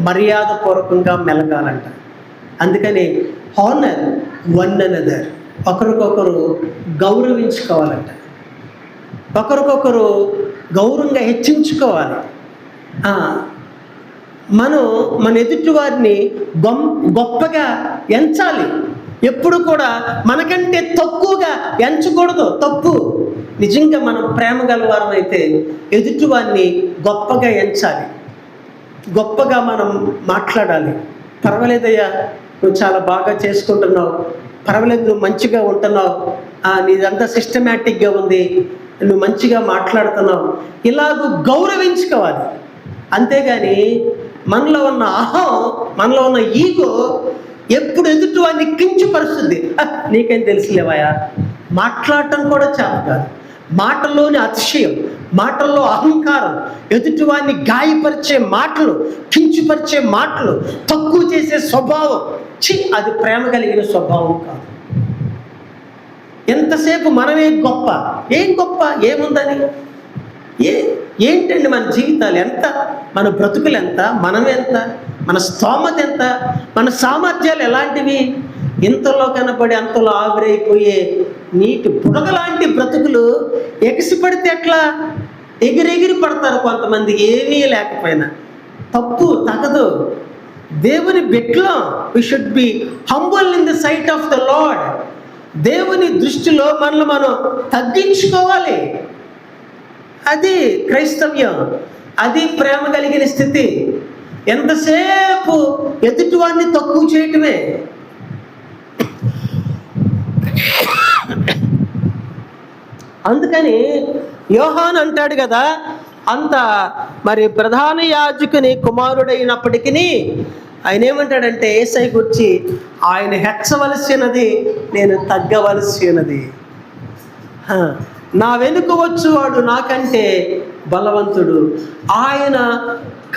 మర్యాదపూర్వకంగా మెలగాలంట. అందుకని హానర్ వన్ అనదర్, ఒకరికొకరు గౌరవించుకోవాలంట. ఒకరికొకరు గౌరవంగా హెచ్చించుకోవాలి. మనం మన ఎదుటి వారిని గొప్పగా ఎంచాలి. ఎప్పుడు కూడా మనకంటే తక్కువగా ఎంచకూడదు, తప్పు. నిజంగా మనం ప్రేమ గలవారం అయితే ఎదుటి వారిని గొప్పగా ఎంచాలి, గొప్పగా మనం మాట్లాడాలి. పర్వాలేదయ్యా, నువ్వు చాలా బాగా చేసుకుంటున్నావు, పర్వాలేదు, నువ్వు మంచిగా ఉంటున్నావు, నీదంతా సిస్టమేటిక్గా ఉంది, నువ్వు మంచిగా మాట్లాడుతున్నావు, ఇలాగూ గౌరవించుకోవాలి. అంతేగాని మనలో ఉన్న అహం, మనలో ఉన్న ఈగో ఎప్పుడు ఎదుటి వాడిని కించపరుస్తుంది. నీకేం తెలుసులేవాయా, మాట్లాడటం కూడా చాలా కాదు. మాటల్లోని అతిశయం, మాటల్లో అహంకారం, ఎదుటివాడిని గాయపరిచే మాటలు, కించపరిచే మాటలు, తక్కువ చేసే స్వభావం, అది ప్రేమ కలిగిన స్వభావం కాదు. ఎంతసేపు మనమే గొప్ప, ఏం గొప్ప ఏముందని, ఏంటండి మన జీవితాలు ఎంత, మన బ్రతుకులు ఎంత, మనమెంత, మన స్తోమత ఎంత, మన సామర్థ్యాలు ఎలాంటివి? ఇంతలో కనబడి అంతలో ఆవిరైపోయే నీటి బుడగలాంటి బ్రతుకులు ఎగిసిపడితే ఎట్లా? ఎగిరెగిరి పడతారు కొంతమంది, ఏమీ లేకపోయినా. తప్పు, తగదు. దేవుని బిడ్డలం, we should be humble in the sight of the Lord. దేవుని దృష్టిలో మనల్ని మనం తగ్గించుకోవాలి. అది క్రైస్తవ్యం, అది ప్రేమ కలిగిన స్థితి. ఎంతసేపు ఎదుటివాడిని తక్కువ చేయటమే. అందుకని యోహాను అంటాడు కదా, అంత మరి ప్రధాన యాజకుని కుమారుడైనప్పటికీ ఆయన ఏమంటాడంటే, యేసయ్య గురించి, ఆయన హెచ్చవలసినది, నేను తగ్గవలసినది. నా వెనుక వచ్చువాడు నాకంటే బలవంతుడు, ఆయన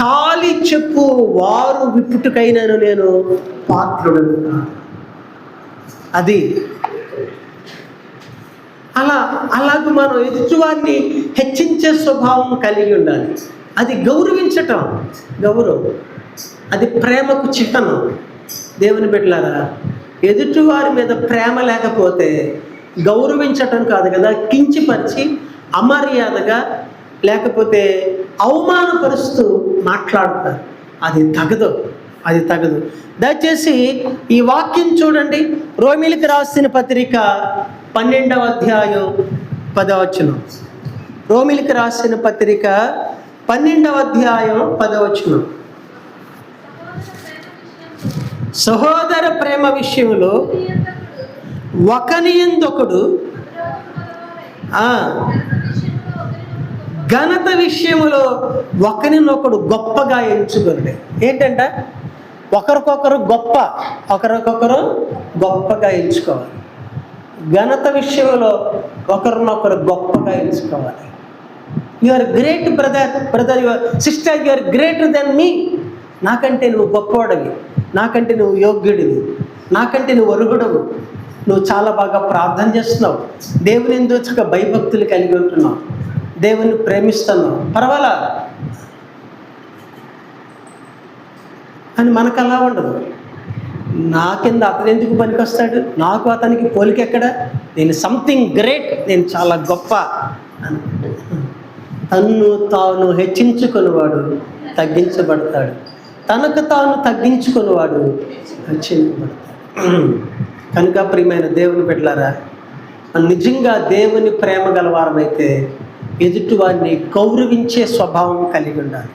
కాలి చెప్పు వారు విప్పుటకైనను నేను పాత్రుడను. అది అలాగూ మనం ఎదుటివారిని హెచ్చించే స్వభావం కలిగి ఉండాలి. అది గౌరవించటం, గౌరవం, అది ప్రేమకు చిహ్నం. దేవుని బిడ్డలారా, ఎదుటివారి మీద ప్రేమ లేకపోతే గౌరవించటం కాదు కదా, కించిపరిచి అమర్యాదగా లేకపోతే అవమానపరుస్తూ మాట్లాడతారు. అది తగదు, అది తగదు. దయచేసి ఈ వాక్యం చూడండి, రోమీయులకు రాసిన పత్రిక 12వ అధ్యాయం 10వ వచనం. రోమీయులకు రాసిన పత్రిక 12వ అధ్యాయం 10వ వచనం. సహోదర ప్రేమ విషయంలో ఒకని యందొకడు ఘనత విషయంలో ఒకరినొకడు గొప్పగా ఎంచుకోండి. ఏంటంటే ఒకరికొకరు గొప్పగా ఎంచుకోవాలి. ఘనత విషయంలో ఒకరినొకరు గొప్పగా ఎంచుకోవాలి. You are great brother, your sister, you are greater than me. నాకంటే నువ్వు గొప్పవాడివి, నాకంటే నువ్వు యోగ్యుడివి, నాకంటే నువ్వు అర్హుడవు, నువ్వు చాలా బాగా ప్రార్థన చేస్తున్నావు, దేవుని ఎందుకు భయభక్తులు కలిగి ఉంటున్నావు, దేవుని ప్రేమిస్తున్నావు, పర్వాలా అని మనకు అలా ఉండదు. నా కింద అతను ఎందుకు పనికొస్తాడు, నాకు అతనికి పోలిక ఎక్కడ, నేను సంథింగ్ గ్రేట్, నేను చాలా గొప్ప అని. తన్ను తాను హెచ్చించుకునేవాడు తగ్గించబడతాడు, తనకు తాను తగ్గించుకునేవాడు హెచ్చించబడతాడు. కనుక ప్రియమైన దేవుని బిడ్డలారా, నిజంగా దేవుని ప్రేమ గలవారమైతే ఎదుటివారిని గౌరవించే స్వభావం కలిగి ఉండాలి,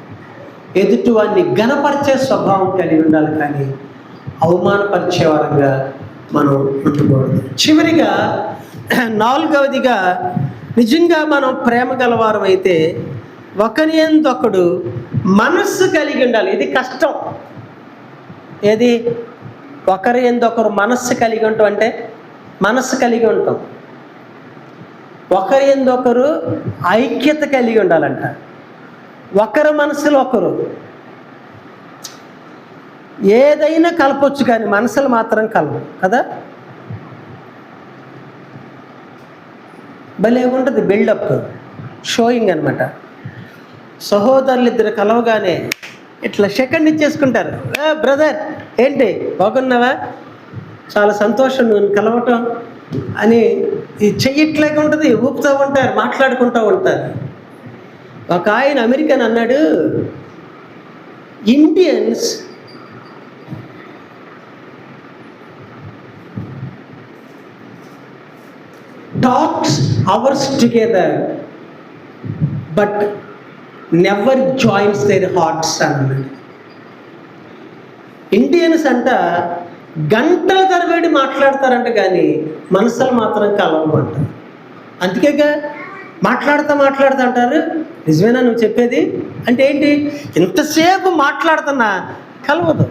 ఎదుటివారిని ఘనపరిచే స్వభావం కలిగి ఉండాలి, కానీ అవమానపరిచే వారంగా మనం ఉండకూడదు. చివరిగా 4వదిగా, నిజంగా మనం ప్రేమ గలవారం అయితే ఒకరి యందొకడు మనస్సు కలిగి ఉండాలి. ఇది కష్టం. ఏది? ఒకరి యందొకరు మనస్సు కలిగి ఉంటాం అంటే, మనస్సు కలిగి ఉంటాం, ఒకరి యందొకరు ఐక్యత కలిగి ఉండాలంట. ఒకరి మనసులో ఒకరు, ఏదైనా కలపొచ్చు కానీ మనసులు మాత్రం కలవు కదా. భలే ఉంటుంది బిల్డప్, షోయింగ్ అనమాట. సహోదరులు ఇద్దరు కలవగానే ఇట్లా సెకండ్ ఇచ్చేసుకుంటారు. బ్రదర్ ఏంటి బాగున్నావా, చాలా సంతోషం నువ్వు కలవటం అని ఈ చెయ్యట్లాగా ఉంటుంది, ఊపుతూ ఉంటారు, మాట్లాడుకుంటూ ఉంటారు. ఒక ఆయన అమెరికన్ అన్నాడు, Indians talks hours together but never joins their hearts అన్నాడు. ఇండియన్స్ అంట గంటల తరబడి మాట్లాడతారంట, కానీ మనసులు మాత్రం కలవవు అంట. అందుకేగా మాట్లాడుతూ అంటారు. నిజమేనా నువ్వు చెప్పేది అంటే ఏంటి? ఇంతసేపు మాట్లాడుతున్నా కలవదు.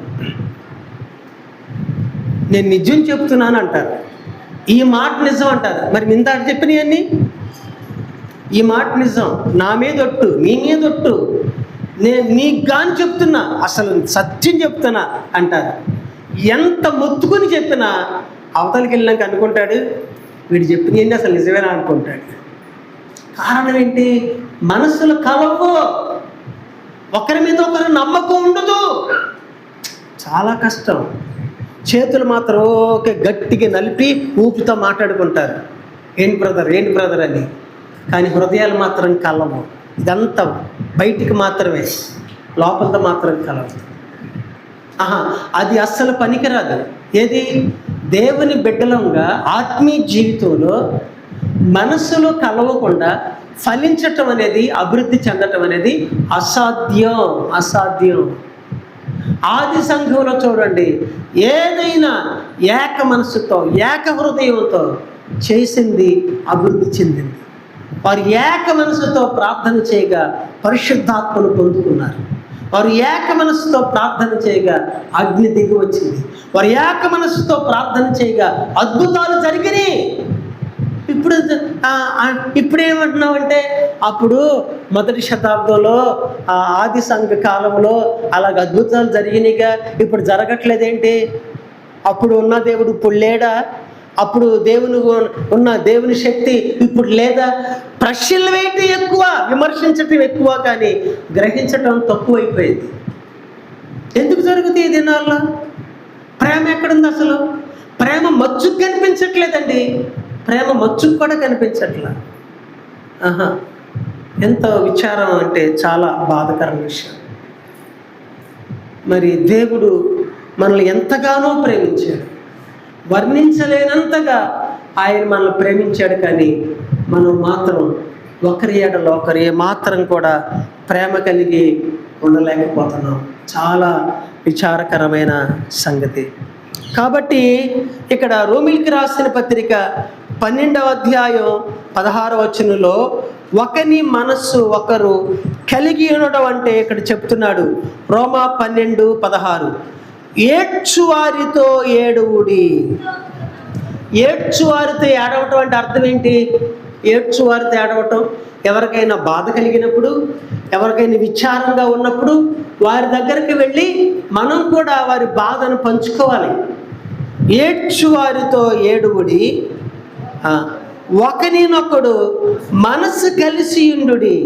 నేను నిజం చెప్తున్నాను అంటారు, ఈ మాట నిజం అంటారు. మరి ఇందాక చెప్పినవన్నీ ఈ మాట నిజం, నా మీద ఒట్టు, నీ మీద ఒట్టు, నేను నీకు కానీ చెప్తున్నా, అసలు సత్యం చెప్తున్నా అంటారు. ఎంత మొత్తుకుని చెప్పినా అవతలికి వెళ్ళినాక అనుకుంటాడు, వీడు చెప్పినవన్నీ అసలు నిజమేనా అనుకుంటాడు. కారణం ఏంటి? మనసులు కలవు, ఒకరి మీద ఒకరు నమ్మకం ఉండదు. చాలా కష్టం. చేతులు మాత్రం ఓకే గట్టిగా నలిపి ఊపుతో మాట్లాడుకుంటారు, ఏంటి బ్రదర్ అని. కానీ హృదయాలు మాత్రం కలవు. ఇదంతా బయటికి మాత్రమే, లోపలతో మాత్రం కలవు. అది అస్సలు పనికిరాదు. ఏది? దేవుని బిడ్డలంగా ఆత్మీయ జీవితంలో మనసులో కలవకుండా ఫలించటం అనేది, అభివృద్ధి చెందటం అనేది అసాధ్యం. ఆది సంఘంలో చూడండి, ఏదైనా ఏక మనసుతో, ఏక హృదయంతో చేసింది అభివృద్ధి చెందింది. వారు ఏక మనసుతో ప్రార్థన చేయగా పరిశుద్ధాత్మను పొందుకున్నారు. వారు ఏక మనసుతో ప్రార్థన చేయగా అగ్ని దిగి వచ్చింది. వారు ఏక మనసుతో ప్రార్థన చేయగా అద్భుతాలు జరిగినాయి. ఇప్పుడు ఏమంటున్నామంటే, అప్పుడు మొదటి శతాబ్దంలో ఆది సంఘ కాలంలో అలాగ అద్భుతాలు జరిగినాయిగా, ఇప్పుడు జరగట్లేదేంటి? అప్పుడు ఉన్న దేవుడు ఇప్పుడు లేడా? అప్పుడు దేవుని శక్తి ఇప్పుడు లేదా? ప్రశ్నలు వేయటం ఎక్కువ, విమర్శించటం ఎక్కువ, కానీ గ్రహించటం తక్కువైపోయింది. ఎందుకు జరుగుతాయి ఈ దినాల్లో? ప్రేమ ఎక్కడుంది అసలు? ప్రేమ మచ్చుకు కనిపించట్లేదండి. ప్రేమ మచ్చుకు కూడా కనిపించట్లా. ఎంత విచారం అంటే చాలా బాధకరమైన విషయం. మరి దేవుడు మనల్ని ఎంతగానో ప్రేమించాడు, వర్ణించలేనంతగా ఆయన మనల్ని ప్రేమించాడు. కానీ మనం మాత్రం ఒకరి ఎడల ఒకరు మాత్రం కూడా ప్రేమ కలిగి ఉండలేకపోతున్నాం. చాలా విచారకరమైన సంగతి. కాబట్టి ఇక్కడ రోమీయులకు రాసిన పత్రిక 12వ అధ్యాయం 16వ వచనంలో ఒకని మనస్సు ఒకరు కలిగి ఉండడం అంటే ఇక్కడ చెప్తున్నాడు. రోమా 12:16 ఏడ్చువారితో ఏడువుడి. ఏడ్చువారితో ఏడవటం అంటే అర్థం ఏంటి? ఏడ్చువారితో ఏడవటం, ఎవరికైనా బాధ కలిగినప్పుడు, ఎవరికైనా విచారంగా ఉన్నప్పుడు వారి దగ్గరికి వెళ్ళి మనం కూడా వారి బాధను పంచుకోవాలి. ఏడ్చువారితో ఏడువుడి, ఒకరినొకడు మనసు కలిసి ఉండుడి.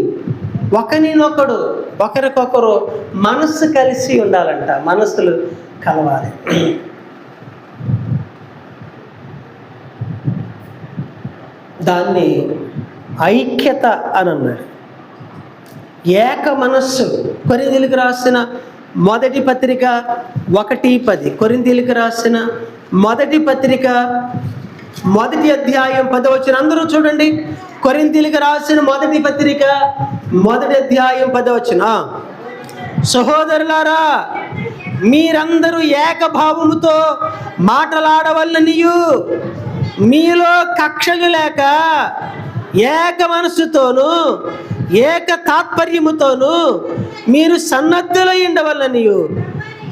ఒకరినొకడు, ఒకరికొకరు మనస్సు కలిసి ఉండాలంట. మనస్సులు కలవాలి. దాన్ని ఐక్యత అని అన్నాడు. ఏక మనస్సు. కొరింథీయులకు రాసిన మొదటి పత్రిక 1:10. కొరింథీయులకు రాసిన మొదటి పత్రిక 1వ అధ్యాయం 10వ వచనం. అందరూ చూడండి. కొరింథీయులకు రాసిన మొదటి పత్రిక 1వ అధ్యాయం 10వ వచనం. సహోదరులారా, మీరందరూ ఏకభావముతో మాటలాడవలనియు, మీలో కక్షలు లేక ఏక మనస్సుతోనూ ఏక తాత్పర్యముతోనూ మీరు సన్నద్ధులై ఉండవలనియు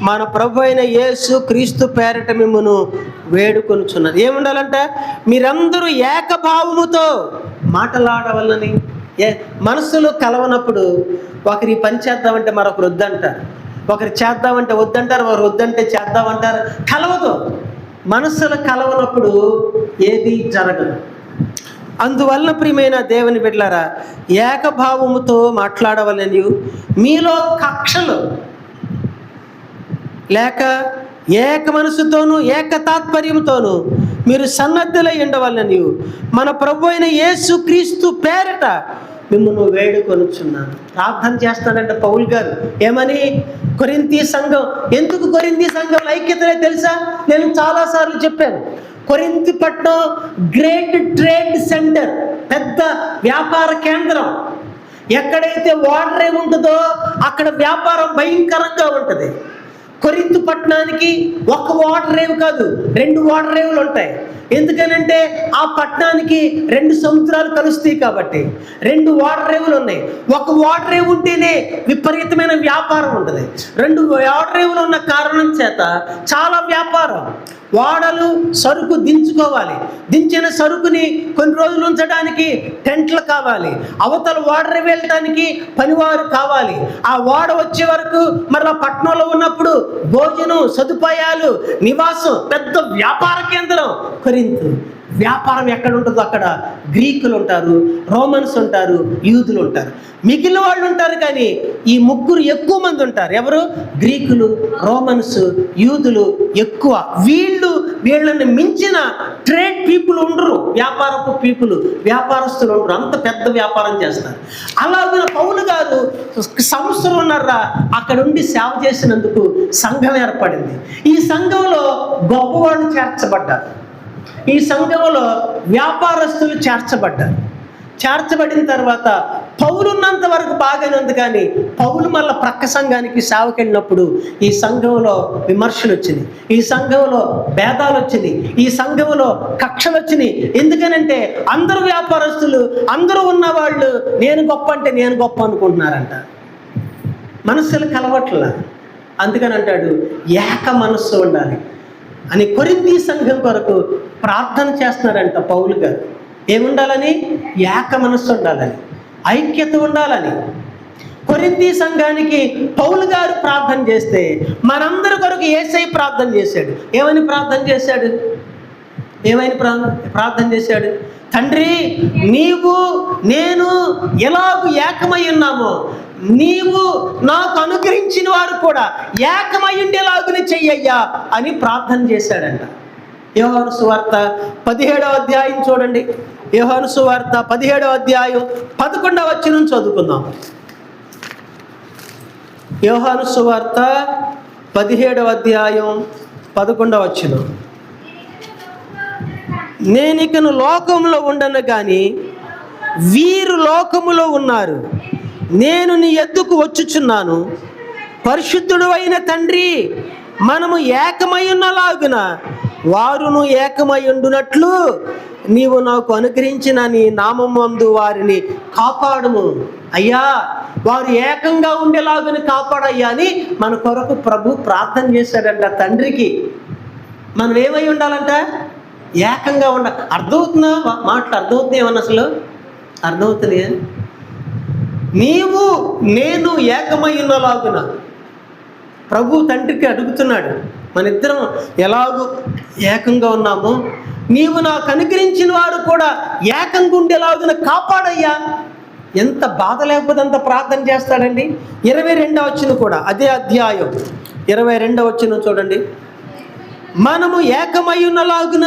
మన ప్రభు అయిన యేసు క్రీస్తు పేరట మిమ్మును వేడుకొనుచున్నది. ఏముండాలంట? మీరందరూ ఏకభావముతో మాటలాడవలని. మనసులు కలవనప్పుడు ఒకరి పని చేద్దామంటే మరొకరు వద్దంటారు, ఒకరు చేద్దామంటే వద్దంటారు, ఒకరు వద్దంటే చేద్దామంటారు. కలవదు. మనసులు కలవనప్పుడు ఏది జరగదు. అందువలన ప్రియమైన దేవుని బిడ్డలారా, ఏకభావముతో మాట్లాడవలని, మీలో కక్షలు లేక ఏక మనసుతోనూ ఏక తాత్పర్యంతోనూ మీరు సన్నద్ధులై ఉండవాలని మన ప్రభు అయిన యేసుక్రీస్తు పేరట మిమ్మల్ని వేడుకొనుచున్నాను. ప్రార్థన చేస్తాడంట పౌలు గారు. ఏమని? కొరింథీ సంఘం. ఎందుకు కొరింథీ సంఘం ఐక్యతలే తెలుసా? నేను చాలాసార్లు చెప్పాను. కొరింథీ పట్టణం గ్రేట్ ట్రేడ్ సెంటర్, పెద్ద వ్యాపార కేంద్రం. ఎక్కడైతే వాటర్ ఉంటుందో అక్కడ వ్యాపారం భయంకరంగా ఉంటుంది. కొరింథీ పట్టణానికి ఒక వాటర్ రేవు కాదు, 2 వాటర్ రేవులు ఉంటాయి. ఎందుకనంటే ఆ పట్టణానికి 2 సముద్రాలు కలుస్తాయి కాబట్టి 2 వాటర్ రేవులు ఉన్నాయి. ఒక వాటర్ రేవు ఉంటేనే విపరీతమైన వ్యాపారం ఉంటుంది. 2 వాటర్ రేవులు ఉన్న కారణం చేత చాలా వ్యాపారం. వాడలు సరుకు దించుకోవాలి. దించిన సరుకుని కొన్ని రోజులు ఉంచడానికి టెంట్లు కావాలి. అవతల వాడర్ వెళ్ళటానికి పనివారు కావాలి. ఆ వాడ వచ్చే వరకు మరలా పట్టణంలో ఉన్నప్పుడు భోజనం, సదుపాయాలు, నివాసం, పెద్ద వ్యాపార కేంద్రం కొరింథు. వ్యాపారం ఎక్కడ ఉంటుందో అక్కడ గ్రీకులు ఉంటారు, రోమన్స్ ఉంటారు, యూదులు ఉంటారు. మిగిలిన వాళ్ళు ఉంటారు కానీ ఈ ముగ్గురు ఎక్కువ మంది ఉంటారు. ఎవరు? గ్రీకులు, రోమన్స్, యూదులు ఎక్కువ. వీళ్ళని మించిన ట్రేడ్ పీపుల్ ఉండరు. వ్యాపారపు పీపుల్, వ్యాపారస్తులు ఉండరు. అంత పెద్ద వ్యాపారం చేస్తారు. అలాగే పౌలు గారు సంవత్సరంన్నర అక్కడ ఉండి సేవ చేసినందుకు సంఘం ఏర్పడింది. ఈ సంఘంలో గొప్పవాళ్ళు చేర్చబడ్డారు. ఈ సంఘంలో వ్యాపారస్తులు చేర్చబడ్డారు. చేర్చబడిన తర్వాత పౌలు ఉన్నంత వరకు బాగానే ఉంది. కానీ పౌలు మళ్ళీ ప్రక్క సంఘానికి సేవకి వెళ్ళినప్పుడు ఈ సంఘంలో విమర్శలు వచ్చినాయి, ఈ సంఘంలో భేదాలు వచ్చినాయి, ఈ సంఘంలో కక్షలు వచ్చినాయి. ఎందుకనంటే అందరూ వ్యాపారస్తులు, అందరూ ఉన్నవాళ్ళు నేను గొప్ప అంటే నేను గొప్ప అనుకుంటున్నారంట. మనస్సులు కలవట్ల. అందుకని అంటాడు ఏక మనస్సు ఉండాలి అని కొరింథీ సంఘం కొరకు ప్రార్థన చేస్తున్నారంట పౌలు గారు. ఏముండాలని? ఏక మనస్సు ఉండాలని, ఐక్యత ఉండాలని. కొరింథీ సంఘానికి పౌలు గారు ప్రార్థన చేస్తే మనందరి కొరకు యేసయ్య ప్రార్థన చేశాడు. ఏమని ప్రార్థన చేశాడు? ప్రార్థన చేశాడు? తండ్రి, నీవు నేను ఎలాగూ ఏకమై ఉన్నామో నీవు నాకు అనుగ్రహించిన వారు కూడా ఏకమై ఉండేలాగుని చెయ్యయ్యా అని ప్రార్థన చేశాడంట. యోహాను సువార్త 17వ అధ్యాయం చూడండి. యోహాను సువార్త 17వ అధ్యాయం 11వ వచనం చదువుకుందాం. యోహాను సువార్త 17వ అధ్యాయం 11వ వచనం. నేనికను లోకంలో ఉండను కానీ వీరు లోకములో ఉన్నారు. నేను నీ ఎద్దుకు వచ్చుచున్నాను. పరిశుద్ధుడు అయిన తండ్రి, మనము ఏకమై ఉన్నలాగున వారును ఏకమై ఉండునట్లు నీవు నాకు అనుగ్రహించిన నీ నామమందు వారిని కాపాడుము. అయ్యా, వారు ఏకంగా ఉండేలాగుని కాపాడయ్యా అని మన కొరకు ప్రభు ప్రార్థన చేశాడంట తండ్రికి. మనం ఏమై ఉండాలంట? ఏకంగా ఉండాలి. అర్థమవుతుందా? మాటలు అర్థమవుతుంది ఏమన్నా? అసలు అర్థమవుతుంది. నీవు నేను ఏకమై ఉన్నలాగున ప్రభు తండ్రికి అడుగుతున్నాడు. మన ఇద్దరం ఎలాగూ ఏకంగా ఉన్నామో నీవు నాకు అనుగ్రహించిన వారు కూడా ఏకంగా ఉండేలాగున కాపాడయ్యా. ఎంత బాధ లేకపోతే అంత ప్రార్థన చేస్తాడండి. 22వ వచనం కూడా అదే అధ్యాయం 22వ వచనం చూడండి. మనము ఏకమై ఉన్నలాగున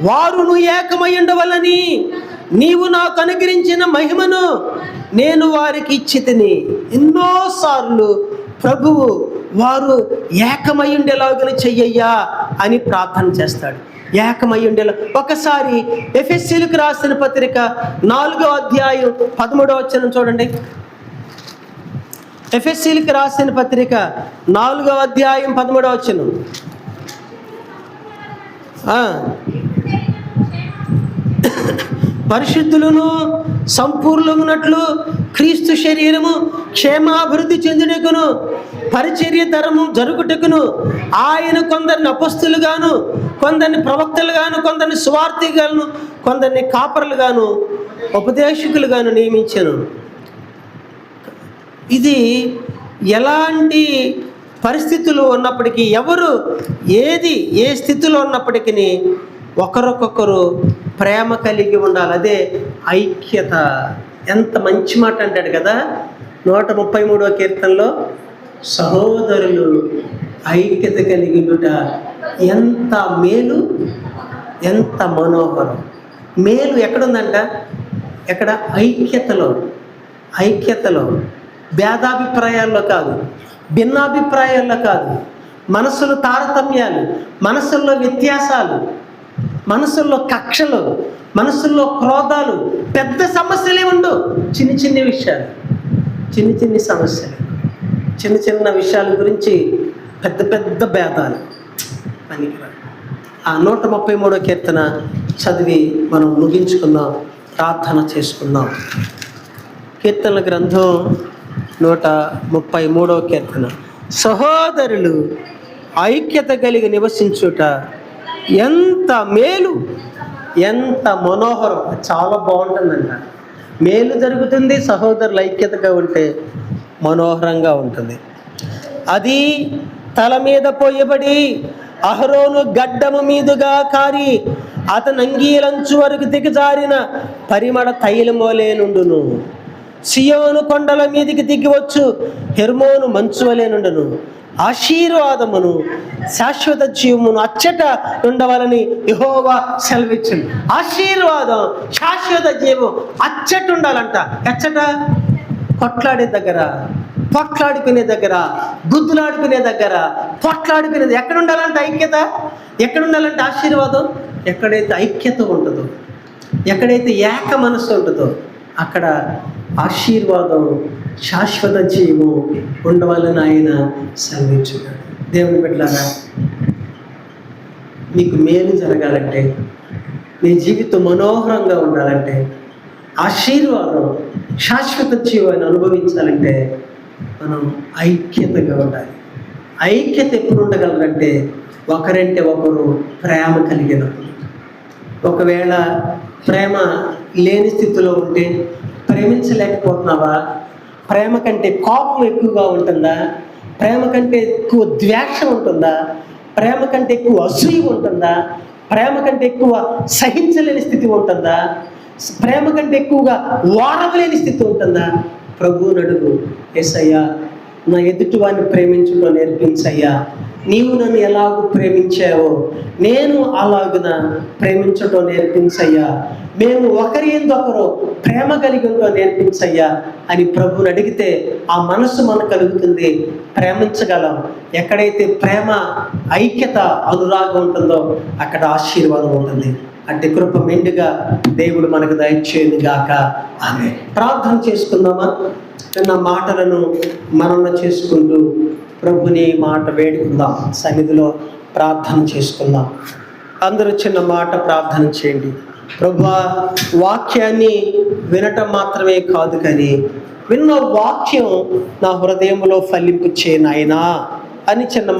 వారును ఏకమై ఉండవలని నీవు నాకు అనుగ్రహించిన మహిమను నేను వారికి ఇచ్చితిని. ఎన్నోసార్లు ప్రభువు వారు ఏకమై ఉండేలాగా చెయ్యయ్యా అని ప్రార్థన చేస్తాడు. ఏకమై ఉండేలా. ఒకసారి ఎఫెసీయులకు రాసిన పత్రిక 4వ అధ్యాయం 13వ వచనం చూడండి. ఎఫెసీయులకు రాసిన పత్రిక 4వ అధ్యాయం 13వ వచనం. పరిశుద్ధులను సంపూర్ణమునట్లు క్రీస్తు శరీరము క్షేమాభివృద్ధి చెందుటకును పరిచర్య తరము జరుగుటకును ఆయన కొందరిని అపొస్తలుగాను, కొందరిని ప్రవక్తలుగాను, కొందరిని సువార్తిగాను, కొందరిని కాపరులుగాను, ఉపదేశకులుగాను నియమించాను. ఇది ఎలాంటి పరిస్థితులు ఉన్నప్పటికీ, ఎవరు ఏ స్థితిలో ఉన్నప్పటికీ ఒకరికొకరు ప్రేమ కలిగి ఉండాలి. అదే ఐక్యత. ఎంత మంచి మాట అంటాడు కదా 133వ కీర్తనలో, సహోదరులు ఐక్యత కలిగి ఉండుట ఎంత మేలు ఎంత మనోహరం. మేలు ఎక్కడుందంట? ఎక్కడ? ఐక్యతలో, భేదాభిప్రాయాల్లో కాదు, భిన్నాభిప్రాయాల్లో కాదు, మనసులో తారతమ్యాలు, మనసుల్లో వ్యత్యాసాలు, మనసుల్లో కక్షలు, మనసుల్లో క్రోధాలు, పెద్ద సమస్యలే ఉండవు. చిన్ని విషయాలు, చిన్ని సమస్యలు, చిన్న విషయాల గురించి పెద్ద భేదాలు పనికిరా. ఆ 133వ కీర్తన చదివి మనం ముగించుకుందాం, ప్రార్థన చేసుకుందాం. కీర్తనల గ్రంథం 133వ కీర్తన. సహోదరులు ఐక్యత కలిగి నివసించుట ఎంత మేలు, ఎంత మనోహరం. చాలా బాగుంటుందంట. మేలు జరుగుతుంది సహోదరులు ఐక్యతగా ఉంటే, మనోహరంగా ఉంటుంది. అది తల మీద పోయబడి అహరోను గడ్డము మీదుగా కారి అతని అంగీలంచు వరకు దిగజారిన పరిమళ తైలమోలే నుండును. సియోను కొండల మీదికి దిగివచ్చు హెర్మోను మంచు వలె నుండును. ఆశీర్వాదమును శాశ్వత జీవమును అచ్చట ఉండవాలని యెహోవా సెలవిచ్చును. ఆశీర్వాదం, శాశ్వత జీవం అచ్చట ఉండాలంట. ఎచ్చట? కొట్లాడే దగ్గర, పొట్లాడుకునే దగ్గర, గుద్దులాడుకునే దగ్గర, పొట్లాడుకునేది. ఎక్కడ ఉండాలంటే ఐక్యత? ఎక్కడ ఉండాలంటే ఆశీర్వాదం? ఎక్కడైతే ఐక్యత ఉంటుందో, ఎక్కడైతే ఏక మనస్సు ఉంటుందో అక్కడ ఆశీర్వాదం, శాశ్వత జీవం ఉండవాలని ఆయన సెలవిచ్చున్నాడు. దేవుని బిడ్డలారా, నీకు మేలు జరగాలంటే, నీ జీవితం మనోహరంగా ఉండాలంటే, ఆశీర్వాదం, శాశ్వత జీవాన్ని అనుభవించాలంటే మనం ఐక్యతగా ఉండాలి. ఐక్యత ఎప్పుడు ఉండగలరంటే ఒకరంటే ఒకరు ప్రేమ కలిగినప్పుడు. ఒకవేళ ప్రేమ లేని స్థితిలో ఉంటే, ప్రేమించలేకపోతున్నావా? ప్రేమ కంటే కోపం ఎక్కువగా ఉంటుందా? ప్రేమ కంటే ఎక్కువ ద్వేషం ఉంటుందా? ప్రేమ కంటే ఎక్కువ అసూయ ఉంటుందా? ప్రేమ కంటే ఎక్కువ సహించలేని స్థితి ఉంటుందా? ప్రేమ కంటే ఎక్కువగా ఓడవలేని స్థితి ఉంటుందా? ప్రభువుని అడుగు, యేసయ్యా నా ఎదుటి వాడిని ప్రేమించడం నేర్పించయ్యా. నీవు నన్ను ఎలాగూ ప్రేమించావో నేను అలాగున ప్రేమించడం నేర్పించయ్యా. మేము ఒకరి ఎందుకరు ప్రేమ కలిగి ఉండటం నేర్పించయ్యా అని ప్రభువుని అడిగితే ఆ మనసు మనకు కలుగుతుంది, ప్రేమించగలం. ఎక్కడైతే ప్రేమ, ఐక్యత, అనురాగం ఉంటుందో అక్కడ ఆశీర్వాదం ఉంటుంది. అంటే కృప మెండుగా దేవుడు మనకు దయచేయను గాక. ఆమె ప్రార్థన చేసుకుందామా? చిన్న మాటలను మనన చేసుకుంటూ ప్రభుని మాట వేడుకుందాం. సన్నిధిలో ప్రార్థన చేసుకుందాం. అందరూ చిన్న మాట ప్రార్థన చేయండి. ప్రభువా, వాక్యాన్ని వినటం మాత్రమే కాదు కానీ విన్న వాక్యం నా హృదయంలో ఫలింపు చేయనాయనా అని చిన్న